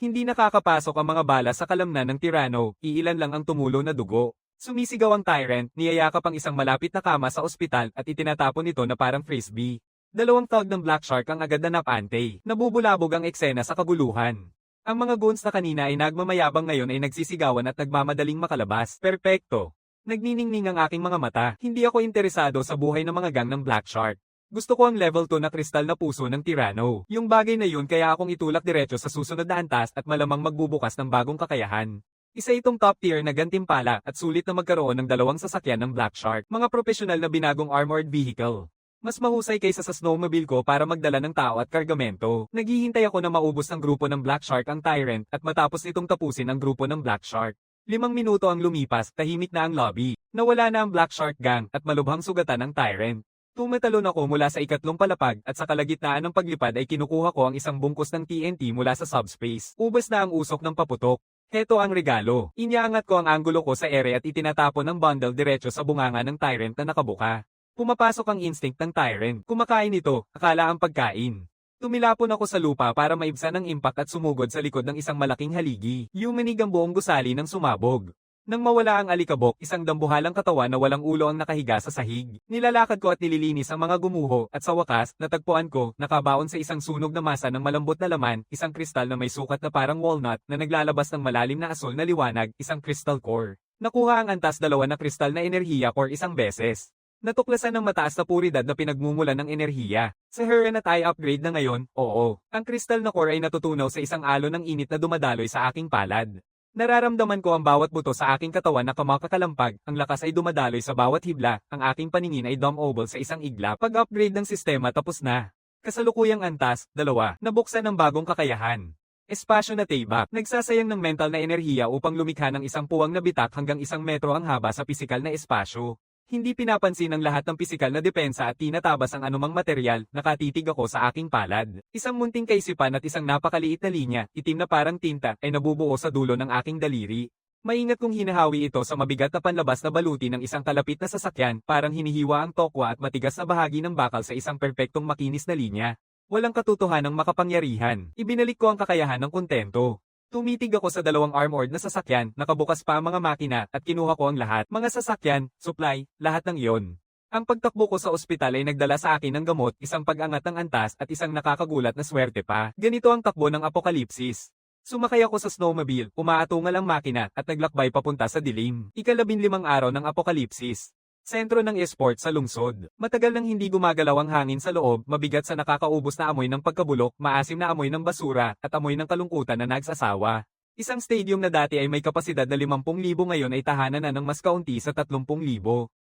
Hindi nakakapasok ang mga bala sa kalamnan ng tirano, iilan lang ang tumulo na dugo. Sumisigaw ang tyrant, niyayakap ang isang malapit na kama sa ospital at itinatapon ito na parang frisbee. Dalawang tug ng Black Shark ang agad na napante. Nabubulabog ang eksena sa kaguluhan. Ang mga goons na kanina ay nagmamayabang ngayon ay nagsisigawan at nagmamadaling makalabas. Perpekto. Nagniningning ang aking mga mata. Hindi ako interesado sa buhay ng mga gang ng Black Shark. Gusto ko ang level 2 na kristal na puso ng tirano. Yung bagay na yun kaya akong itulak diretso sa susunod na antas at malamang magbubukas ng bagong kakayahan. Isa itong top tier na gantimpala at sulit na magkaroon ng dalawang sasakyan ng Black Shark. Mga profesional na binagong armored vehicle. Mas mahusay kaysa sa snowmobile ko para magdala ng tao at kargamento. Naghihintay ako na maubos ng grupo ng Black Shark ang tyrant at matapos itong tapusin ang grupo ng Black Shark. 5 minuto ang lumipas, tahimik na ang lobby. Nawala na ang Black Shark gang at malubhang sugatan ang tyrant. Tumatalon ako mula sa ikatlong palapag at sa kalagitnaan ng paglipad ay kinukuha ko ang isang bungkus ng TNT mula sa subspace. Ubas na ang usok ng paputok. Heto ang regalo. Iniangat ko ang anggulo ko sa ere at itinatapon ang bundle diretso sa bunganga ng tyrant na nakabuka. Pumapasok ang instinct ng tyrant. Kumakain ito, akala ang pagkain. Tumilapon ako sa lupa para maibsan ang impact at sumugod sa likod ng isang malaking haligi. Yumanig ang buong gusali ng sumabog. Nang mawala ang alikabok, isang dambuhalang katawan na walang ulo ang nakahiga sa sahig. Nilalakad ko at nililinis ang mga gumuho at sa wakas, natagpuan ko, nakabaon sa isang sunog na masa ng malambot na laman, isang kristal na may sukat na parang walnut na naglalabas ng malalim na asol na liwanag, isang crystal core. Nakuha ang antas 2 na kristal na enerhiya core isang beses. Natuklasan ng mataas na puridad na pinagmumulan ng enerhiya. Sa Heron at I upgrade na ngayon, oo. Ang crystal na core ay natutunaw sa isang alon ng init na dumadaloy sa aking palad. Nararamdaman ko ang bawat buto sa aking katawan na kamakakalampag, ang lakas ay dumadaloy sa bawat hibla, ang aking paningin ay dumb oval sa isang igla. Pag-upgrade ng sistema tapos na. Kasalukuyang antas, 2, nabuksan ng bagong kakayahan. Espasyo na tibak, nagsasayang ng mental na enerhiya upang lumikha ng isang puwang na bitak hanggang 1 metro ang haba sa pisikal na espasyo. Hindi pinapansin ang lahat ng pisikal na depensa at tinatabas ang anumang material, nakatitig ako sa aking palad. Isang munting kaisipan at isang napakaliit na linya, itim na parang tinta, ay nabubuo sa dulo ng aking daliri. Maingat kong hinahawi ito sa mabigat na panlabas na baluti ng isang kalapit na sasakyan, parang hinihiwa ang tokwa at matigas na bahagi ng bakal sa isang perpektong makinis na linya. Walang katotohanang makapangyarihan. Ibinalik ko ang kakayahan ng kontento. Tumitig ako sa 2 armored na sasakyan, nakabukas pa ang mga makina, at kinuha ko ang lahat. Mga sasakyan, supply, lahat ng iyon. Ang pagtakbo ko sa ospital ay nagdala sa akin ng gamot, isang pag-angat ng antas, at isang nakakagulat na swerte pa. Ganito ang takbo ng apokalipsis. Sumakay ako sa snowmobile, umaatungal ang makina, at naglakbay papunta sa dilim. Ika-15 araw ng apokalipsis. Sentro ng esport sa lungsod. Matagal nang hindi gumagalaw ang hangin sa loob, mabigat sa nakakaubos na amoy ng pagkabulok, maasim na amoy ng basura, at amoy ng kalungkutan na nagsasawa. Isang stadium na dati ay may kapasidad na 50,000 ngayon ay tahanan na ng mas kaunti sa 30,000.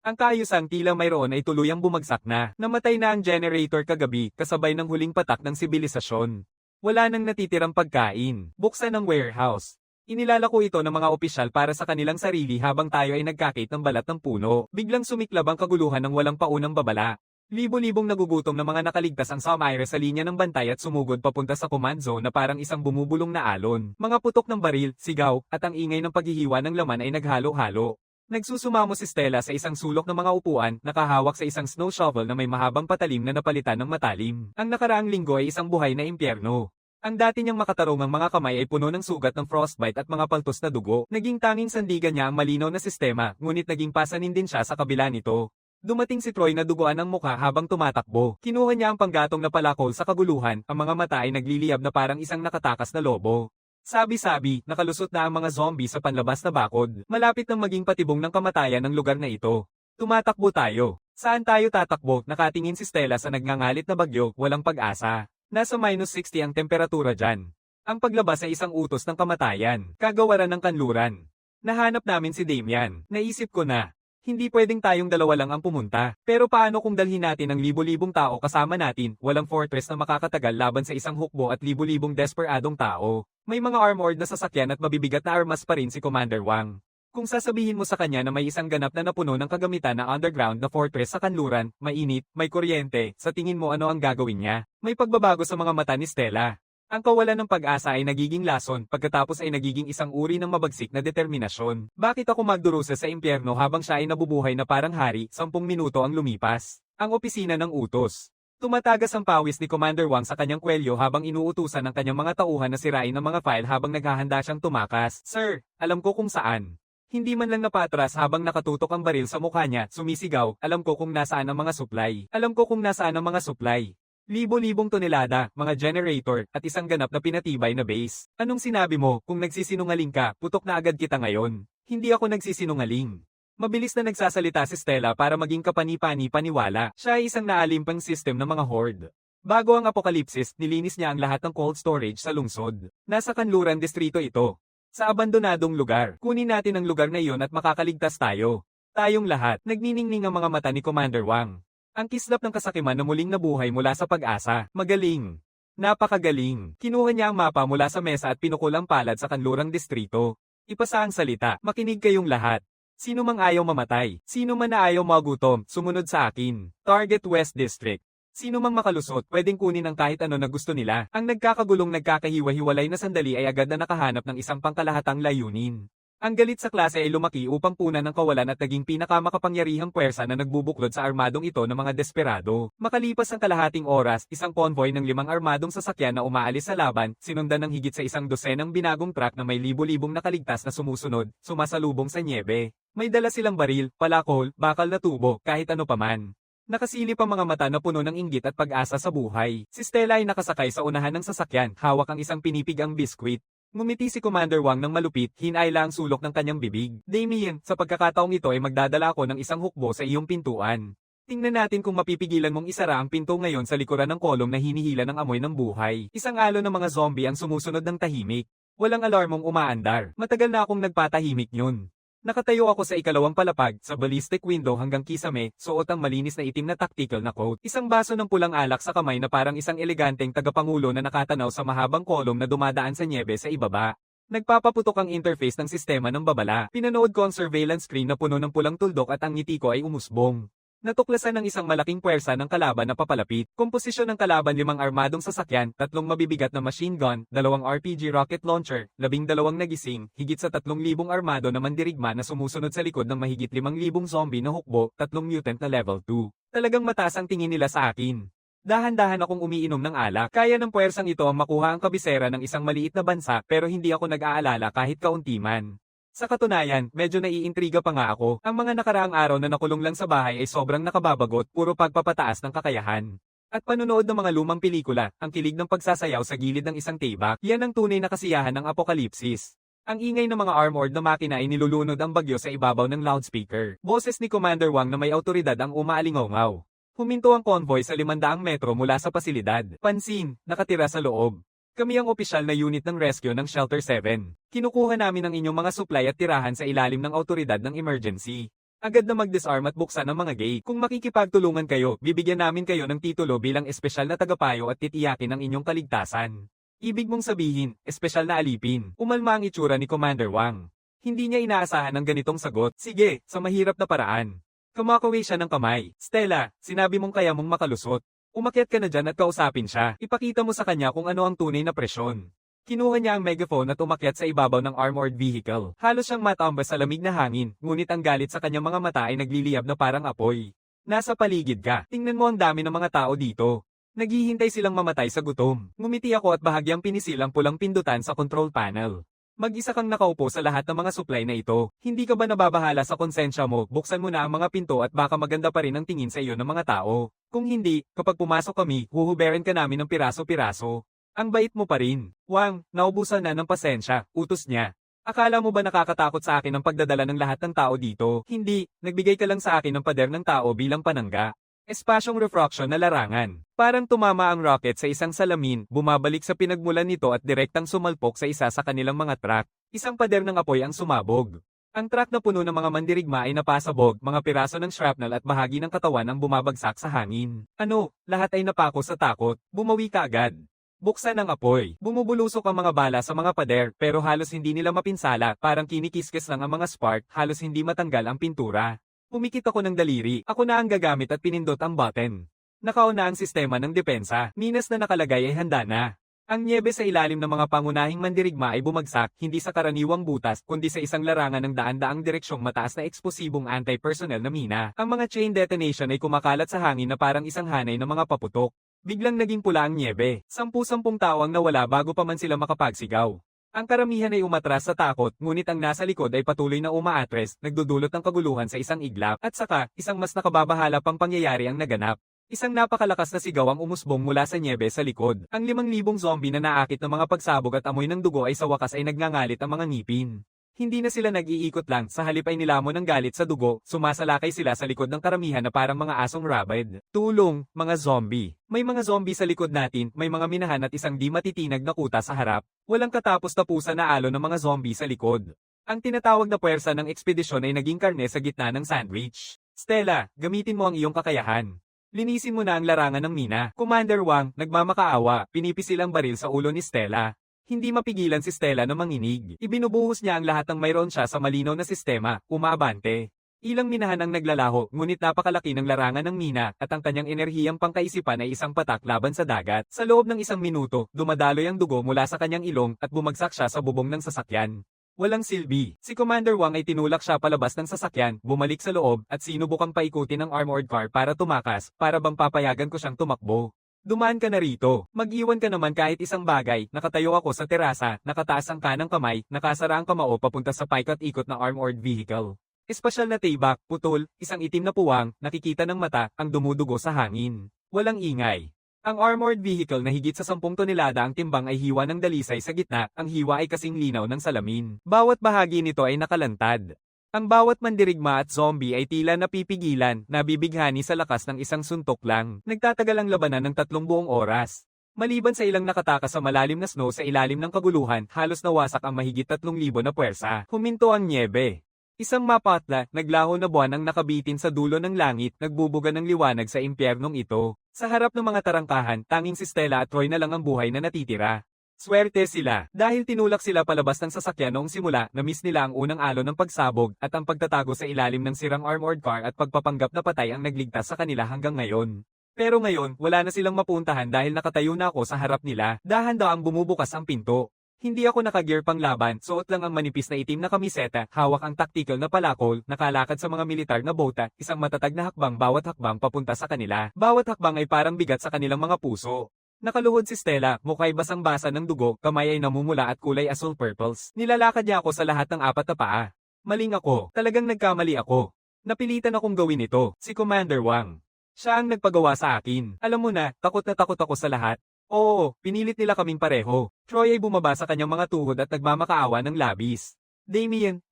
Ang kaayusang tila mayroon ay tuluyang bumagsak na. Namatay na ang generator kagabi, kasabay ng huling patak ng sibilisasyon. Wala nang natitirang pagkain. Buksan ang warehouse. Inilalako ito ng mga opisyal para sa kanilang sarili habang tayo ay nagkakit ng balat ng puno. Biglang sumiklab ang kaguluhan ng walang paunang babala. Libo-libong nagugutom na mga nakaligtas ang Samire sa linya ng bantay at sumugod papunta sa command zone na parang isang bumubulong na alon. Mga putok ng baril, sigaw, at ang ingay ng paghihiwa ng laman ay naghalo-halo. Nagsusumamo si Stella sa isang sulok ng mga upuan, nakahawak sa isang snow shovel na may mahabang patalim na napalitan ng matalim. Ang nakaraang linggo ay isang buhay na impyerno. Ang dati niyang makatarungang mga kamay ay puno ng sugat ng frostbite at mga paltos na dugo. Naging tanging sandigan niya ang malinaw na sistema, ngunit naging pasanin din siya sa kabila nito. Dumating si Troy na duguan ang mukha habang tumatakbo. Kinuha niya ang panggatong na palakol sa kaguluhan, ang mga mata ay nagliliyab na parang isang nakatakas na lobo. Sabi-sabi, nakalusot na ang mga zombie sa panlabas na bakod. Malapit nang maging patibong ng kamatayan ng lugar na ito. Tumatakbo tayo. Saan tayo tatakbo? Nakatingin si Stella sa nagngangalit na bagyo, walang pag-asa. Nasa -60 ang temperatura dyan. Ang paglabas ay isang utos ng kamatayan, kagawaran ng kanluran. Nahanap namin si Damian. Naisip ko na, hindi pwedeng tayong dalawa lang ang pumunta. Pero paano kung dalhin natin ang libo-libong tao kasama natin, walang fortress na makakatagal laban sa isang hukbo at libo-libong desperadong tao. May mga armored na sasakyan at mabibigat na armas pa rin si Commander Wang. Kung sasabihin mo sa kanya na may isang ganap na napuno ng kagamitan na underground na fortress sa kanluran, mainit, may kuryente, sa tingin mo ano ang gagawin niya? May pagbabago sa mga mata ni Stella. Ang kawalan ng pag-asa ay nagiging lason, pagkatapos ay nagiging isang uri ng mabagsik na determinasyon. Bakit ako magdurusa sa impyerno habang siya ay nabubuhay na parang hari, 10 minuto ang lumipas? Ang opisina ng utos. Tumatagas ang pawis ni Commander Wang sa kanyang kwelyo habang inuutusan ng kanyang mga tauhan na sirain ang mga file habang naghahanda siyang tumakas. Sir, alam ko kung saan. Hindi man lang napatras habang nakatutok ang baril sa mukha niya, sumisigaw, alam ko kung nasaan ang mga supply. Alam ko kung nasaan ang mga supply. Libo-libong tonelada, mga generator, at isang ganap na pinatibay na base. Anong sinabi mo, kung nagsisinungaling ka, putok na agad kita ngayon. Hindi ako nagsisinungaling. Mabilis na nagsasalita si Stella para maging kapani-pani paniwala. Siya ay isang naalimpang system ng mga horde. Bago ang apokalipsis, nilinis niya ang lahat ng cold storage sa lungsod. Nasa kanluran distrito ito. Sa abandonadong lugar. Kunin natin ang lugar na iyon at makakaligtas tayo. Tayong lahat, nagniningning ang mga mata ni Commander Wang. Ang kislap ng kasakiman na muling nabuhay mula sa pag-asa. Magaling. Napakagaling. Kinuha niya ang mapa mula sa mesa at pinukol ang palad sa kanlurang distrito. Ipasa ang salita. Makinig kayong lahat. Sino mang ayaw mamatay, sino man na ayaw magutom, sumunod sa akin. Target West District. Sino mang makalusot, pwedeng kunin ang kahit ano na gusto nila. Ang nagkakagulong nagkakahiwa-hiwalay na sandali ay agad na nakahanap ng isang pangkalahatang layunin. Ang galit sa klase ay lumaki upang punan ng kawalan at naging pinakamakapangyarihang puwersa na nagbubuklod sa armadong ito ng mga desperado. Makalipas ang kalahating oras, isang convoy ng 5 armadong sasakyan na umaalis sa laban, sinundan ng higit sa 100 binagong truck na may libo-libong nakaligtas na sumusunod, sumasalubong sa nyebe. May dala silang baril, palakol, bakal na tubo, kahit ano paman. Nakasilip ang mga mata na puno ng inggit at pag-asa sa buhay. Si Stella ay nakasakay sa unahan ng sasakyan, hawak ang isang pinipigang biskwit. Ngumiti si Commander Wang ng malupit, hinayla ang sulok ng kanyang bibig. Damien, sa pagkakataong ito ay magdadala ako ng isang hukbo sa iyong pintuan. Tingnan natin kung mapipigilan mong isara ang pinto ngayon sa likuran ng kolong na hinihila ng amoy ng buhay. Isang alo ng mga zombie ang sumusunod ng tahimik. Walang alarmong umaandar. Matagal na akong nagpatahimik yun. Nakatayo ako sa ikalawang palapag, sa ballistic window hanggang kisame, suot ang malinis na itim na tactical na coat. Isang baso ng pulang alak sa kamay na parang isang eleganteng tagapangulo na nakatanaw sa mahabang kolong na dumadaan sa nyebe sa ibaba. Nagpapaputok ang interface ng sistema ng babala. Pinanood ko ang surveillance screen na puno ng pulang tuldok at ang ngiti ko ay umusbong. Natuklasan ng isang malaking puwersa ng kalaban na papalapit. Komposisyon ng kalaban 5 armadong sasakyan, 3 mabibigat na machine gun, 2 RPG rocket launcher, 12 nagising, higit sa 3,000 armado na mandirigma na sumusunod sa likod ng mahigit 5,000 zombie na hukbo, 3 mutant na level 2. Talagang mataas ang tingin nila sa akin. Dahan-dahan akong umiinom ng alak. Kaya ng puwersang ito ang makuha ang kabisera ng isang maliit na bansa pero hindi ako nag-aalala kahit kaunti man. Sa katunayan, medyo naiintriga pa nga ako. Ang mga nakaraang araw na nakulong lang sa bahay ay sobrang nakababagot, puro pagpapataas ng kakayahan. At panunood ng mga lumang pelikula, ang kilig ng pagsasayaw sa gilid ng isang table, yan ang tunay na kasiyahan ng apokalipsis. Ang ingay ng mga armored na makina ay nilulunod ang bagyo sa ibabaw ng loudspeaker. Boses ni Commander Wang na may autoridad ang umaalingaw-ngaw. Huminto ang convoy sa 500 metro mula sa pasilidad. Pansin, nakatira sa loob. Kami ang opisyal na unit ng rescue ng Shelter 7. Kinukuha namin ang inyong mga supply at tirahan sa ilalim ng autoridad ng emergency. Agad na mag-disarm at buksan ang mga gate. Kung makikipagtulungan kayo, bibigyan namin kayo ng titulo bilang espesyal na tagapayo at titiyakin ang inyong kaligtasan. Ibig mong sabihin, espesyal na alipin. Umalma ang itsura ni Commander Wang. Hindi niya inaasahan ang ganitong sagot. Sige, sa mahirap na paraan. Kumakaway siya ng kamay. Stella, sinabi mong kaya mong makalusot. Umakyat ka na dyan at kausapin siya. Ipakita mo sa kanya kung ano ang tunay na presyon. Kinuha niya ang megaphone at umakyat sa ibabaw ng armored vehicle. Halos siyang matambas sa lamig na hangin, ngunit ang galit sa kanyang mga mata ay nagliliyab na parang apoy. Nasa paligid ka. Tingnan mo ang dami ng mga tao dito. Naghihintay silang mamatay sa gutom. Ngumiti ako at bahagyang pinisil ang pulang pindutan sa control panel. Mag-isa kang nakaupo sa lahat ng mga supply na ito. Hindi ka ba nababahala sa konsensya mo? Buksan mo na ang mga pinto at baka maganda pa rin ang tingin sa iyo ng mga tao. Kung hindi, kapag pumasok kami, huhuberin ka namin ng piraso-piraso. Ang bait mo pa rin. Wang, naubusan na ng pasensya, utos niya. Akala mo ba nakakatakot sa akin ang pagdadala ng lahat ng tao dito? Hindi, nagbigay ka lang sa akin ng pader ng tao bilang panangga. Espasyong refraction na larangan. Parang tumama ang rocket sa isang salamin, bumabalik sa pinagmulan nito at direktang sumalpok sa isa sa kanilang mga truck. Isang pader ng apoy ang sumabog. Ang truck na puno ng mga mandirigma ay napasabog, mga piraso ng shrapnel at bahagi ng katawan ang bumabagsak sa hangin. Ano, lahat ay napako sa takot, bumawi ka agad. Buksan ang apoy. Bumubulusok ang mga bala sa mga pader pero halos hindi nila mapinsala, parang kinikiskis lang ang mga spark, halos hindi matanggal ang pintura. Pumikit ako ng daliri, ako na ang gagamit at pinindot ang button. Nakauna ang sistema ng depensa, minas na nakalagay ay handa na. Ang nyebe sa ilalim ng mga pangunahing mandirigma ay bumagsak hindi sa karaniwang butas kundi sa isang larangan ng daan-daang direksyong mataas na eksplosibong anti-personnel na mina. Ang mga chain detonation ay kumakalat sa hangin na parang isang hanay ng mga paputok. Biglang naging pula ang nyebe. 10-10 tao ang nawala bago pa man sila makapagsigaw. Ang karamihan ay umatras sa takot, ngunit ang nasa likod ay patuloy na umaatres, nagdudulot ng kaguluhan sa isang iglap, at saka, isang mas nakababahala pang pangyayari ang naganap. Isang napakalakas na sigaw ang umusbong mula sa nyebe sa likod. Ang 5,000 zombie na naakit ng mga pagsabog at amoy ng dugo ay sa wakas ay nagngangalit ang mga ngipin. Hindi na sila nag-iikot lang, sa halip ay nilamon ng galit sa dugo, sumasalakay sila sa likod ng karamihan na parang mga asong rabid. Tulong, mga zombie. May mga zombie sa likod natin, may mga minahan at isang di matitinag na kuta sa harap. Walang katapos-tapusan na alo ng mga zombie sa likod. Ang tinatawag na puwersa ng ekspedisyon ay naging karne sa gitna ng sandwich. Stella, gamitin mo ang iyong kakayahan. Linisin mo na ang larangan ng mina. Commander Wang, nagmamakaawa, pinipisil ang baril sa ulo ni Stella. Hindi mapigilan si Stella na manginig. Ibinubuhos niya ang lahat ng mayroon siya sa malinaw na sistema, umaabante. Ilang minahan ang naglalaho, ngunit napakalaki ng larangan ng mina, at ang kanyang enerhiyang pangkaisipan ay isang patak laban sa dagat. Sa loob ng 1 minuto, dumadaloy ang dugo mula sa kanyang ilong, at bumagsak siya sa bubong ng sasakyan. Walang silbi. Si Commander Wang ay tinulak siya palabas ng sasakyan, bumalik sa loob, at sinubukang paikutin ang armored car para tumakas, para bang papayagan ko siyang tumakbo. Dumaan ka na rito. Mag-iwan ka naman kahit isang bagay. Nakatayo ako sa terasa, nakataas ang kanang kamay, nakasara ang kamao papunta sa paikot-ikot na armored vehicle. Espesyal na taybak, putol, isang itim na puwang, nakikita ng mata, ang dumudugo sa hangin. Walang ingay. Ang armored vehicle na higit sa 10 tonelada ang timbang ay hiwa ng dalisay sa gitna, ang hiwa ay kasing linaw ng salamin. Bawat bahagi nito ay nakalantad. Ang bawat mandirigma at zombie ay tila napipigilan, nabibighani sa lakas ng isang suntok lang. Nagtatagal ang labanan ng 3 buong oras. Maliban sa ilang nakatakas sa malalim na snow sa ilalim ng kaguluhan, halos nawasak ang mahigit 3,000 na puwersa. Huminto ang nyebe. Isang mapatla, naglaho na buwan ang nakabitin sa dulo ng langit, nagbubuga ng liwanag sa impyernong ito. Sa harap ng mga tarangkahan, tanging si Stella at Troy na lang ang buhay na natitira. Swerte sila, dahil tinulak sila palabas ng sasakyan noong simula, na-miss nila ang unang alon ng pagsabog, at ang pagtatago sa ilalim ng sirang armored car at pagpapanggap na patay ang nagligtas sa kanila hanggang ngayon. Pero ngayon, wala na silang mapuntahan dahil nakatayo na ako sa harap nila, dahan-dahang bumubukas ang pinto. Hindi ako nakagear pang laban, suot lang ang manipis na itim na kamiseta, hawak ang tactical na palakol, nakalakad sa mga militar na bota, isang matatag na hakbang bawat hakbang papunta sa kanila. Bawat hakbang ay parang bigat sa kanilang mga puso. Nakaluhod si Stella, mukha'y basang-basa ng dugo, kamay ay namumula at kulay asul-purples. Nilalakad niya ako sa lahat ng 4 na paa. Maling ako, talagang nagkamali ako. Napilitan akong gawin ito, si Commander Wang. Siya ang nagpagawa sa akin. Alam mo na takot ako sa lahat. Oo, pinilit nila kaming pareho. Troy ay bumaba sa kanyang mga tuhod at nagmamakaawa ng labis. Damien,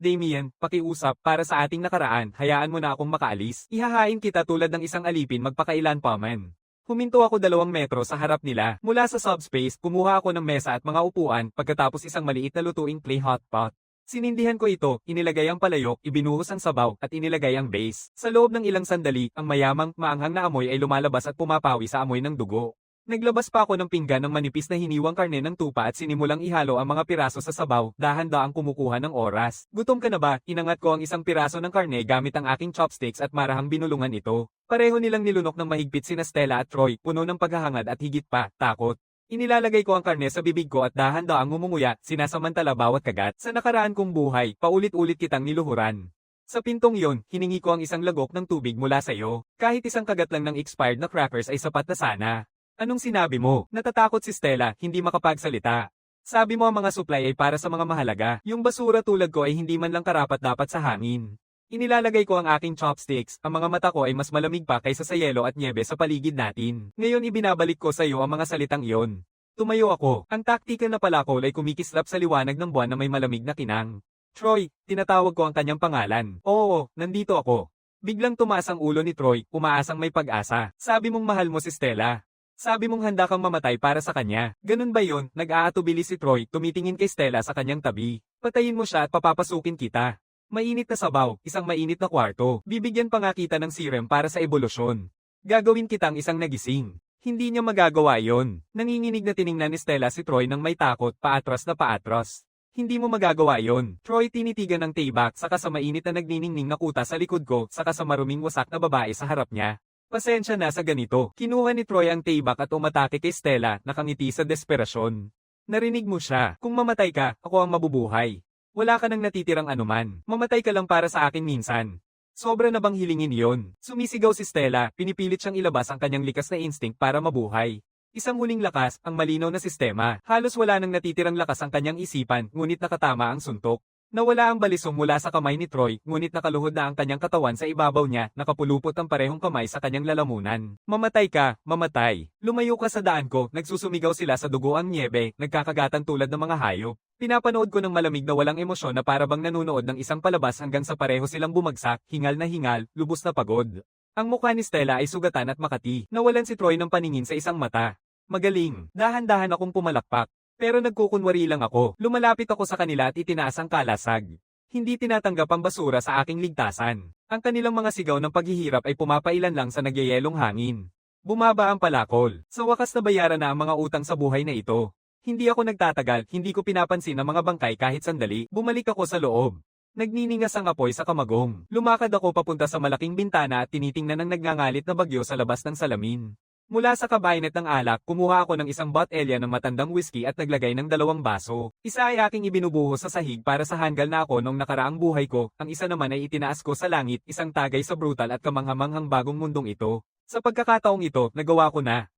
pakiusap, para sa ating nakaraan, hayaan mo na akong makaalis. Ihahain kita tulad ng isang alipin magpakailan pa man. Huminto ako 2 metro sa harap nila. Mula sa subspace, kumuha ako ng mesa at mga upuan, pagkatapos isang maliit na lutuing clay hot pot. Sinindihan ko ito, inilagay ang palayok, ibinuhos ang sabaw, at inilagay ang base. Sa loob ng ilang sandali, ang mayamang, maanghang na amoy ay lumalabas at pumapawi sa amoy ng dugo. Naglabas pa ako ng pinggan ng manipis na hiniwang karne ng tupa at sinimulang ihalo ang mga piraso sa sabaw, dahan-daang kumukuha ng oras. Gutom ka na ba? Inangat ko ang isang piraso ng karne gamit ang aking chopsticks at marahang binulungan ito. Pareho nilang nilunok ng mahigpit sina Stella at Troy, puno ng paghahangad at higit pa, takot. Inilalagay ko ang karne sa bibig ko at dahan-daang ngumunguya, sinasamantala bawat kagat. Sa nakaraan kong buhay, paulit-ulit kitang niluhuran. Sa pintong yon, hiningi ko ang isang lagok ng tubig mula sa iyo. Kahit isang kagat lang ng expired na crackers ay sapat na sana. Anong sinabi mo? Natatakot si Stella, hindi makapagsalita. Sabi mo ang mga supply ay para sa mga mahalaga. Yung basura tulad ko ay hindi man lang karapat-dapat sa hangin. Inilalagay ko ang aking chopsticks, ang mga mata ko ay mas malamig pa kaysa sa yelo at nyebe sa paligid natin. Ngayon ibinabalik ko sa iyo ang mga salitang iyon. Tumayo ako. Ang tactical na palakol ay kumikislap sa liwanag ng buwan na may malamig na kinang. Troy, tinatawag ko ang kanyang pangalan. Oo, nandito ako. Biglang tumaas ang ulo ni Troy, umaasang may pag-asa. Sabi mong mahal mo si Stella. Sabi mong handa kang mamatay para sa kanya. Ganun ba yun? Nag-aatubili si Troy, tumitingin kay Stella sa kanyang tabi. Patayin mo siya at papapasukin kita. Mainit na sabaw, isang mainit na kwarto. Bibigyan pa nga kita ng serum para sa ebolusyon. Gagawin kitang isang nagising. Hindi niya magagawa yon. Nanginginig na tiningnan ni Stella si Troy nang may takot, paatras na paatras. Hindi mo magagawa yon. Troy tinitigan ng taybak saka sa mainit na nagniningning na kuta sa likod ko saka sa maruming wasak na babae sa harap niya. Pasensya na sa ganito. Kinuha ni Troy ang taybak at umatake kay Stella, nakangiti sa desperasyon. Narinig mo siya. Kung mamatay ka, ako ang mabubuhay. Wala ka nang natitirang anuman. Mamatay ka lang para sa akin minsan. Sobra na bang hilingin yon? Sumisigaw si Stella, pinipilit siyang ilabas ang kanyang likas na instinct para mabuhay. Isang huling lakas, ang malinaw na sistema. Halos wala nang natitirang lakas ang kanyang isipan, ngunit nakatama ang suntok. Nawala ang balisong mula sa kamay ni Troy, ngunit nakaluhod na ang kanyang katawan sa ibabaw niya, nakapulupot ang parehong kamay sa kanyang lalamunan. Mamatay ka, mamatay. Lumayo ka sa daan ko, nagsusumigaw sila sa dugo ang niebe, nagkakagatan tulad ng mga hayop. Pinapanood ko ng malamig na walang emosyon na para bang nanonood ng isang palabas hanggang sa pareho silang bumagsak, hingal na hingal, lubos na pagod. Ang mukha ni Stella ay sugatan at makati. Nawalan si Troy ng paningin sa isang mata. Magaling. Dahan-dahan akong pumalakpak. Pero nagkukunwari lang ako. Lumalapit ako sa kanila at itinaas ang kalasag. Hindi tinatanggap ang basura sa aking ligtasan. Ang kanilang mga sigaw ng paghihirap ay pumapailan lang sa nagyayelong hangin. Bumaba ang palakol. Sa wakas na bayaran na ang mga utang sa buhay na ito. Hindi ako nagtatagal, hindi ko pinapansin ang mga bangkay kahit sandali. Bumalik ako sa loob. Nagniningas ang apoy sa kamagong. Lumakad ako papunta sa malaking bintana at tinitingnan ang nagngangalit na bagyo sa labas ng salamin. Mula sa kabinet ng alak, kumuha ako ng isang botelya ng matandang whiskey at naglagay ng 2 baso. Isa ay aking ibinubuhos sa sahig para sa hanggal na ako nung nakaraang buhay ko, ang isa naman ay itinaas ko sa langit, isang tagay sa brutal at kamanghamanghang bagong mundong ito. Sa pagkakataong ito, nagawa ko na.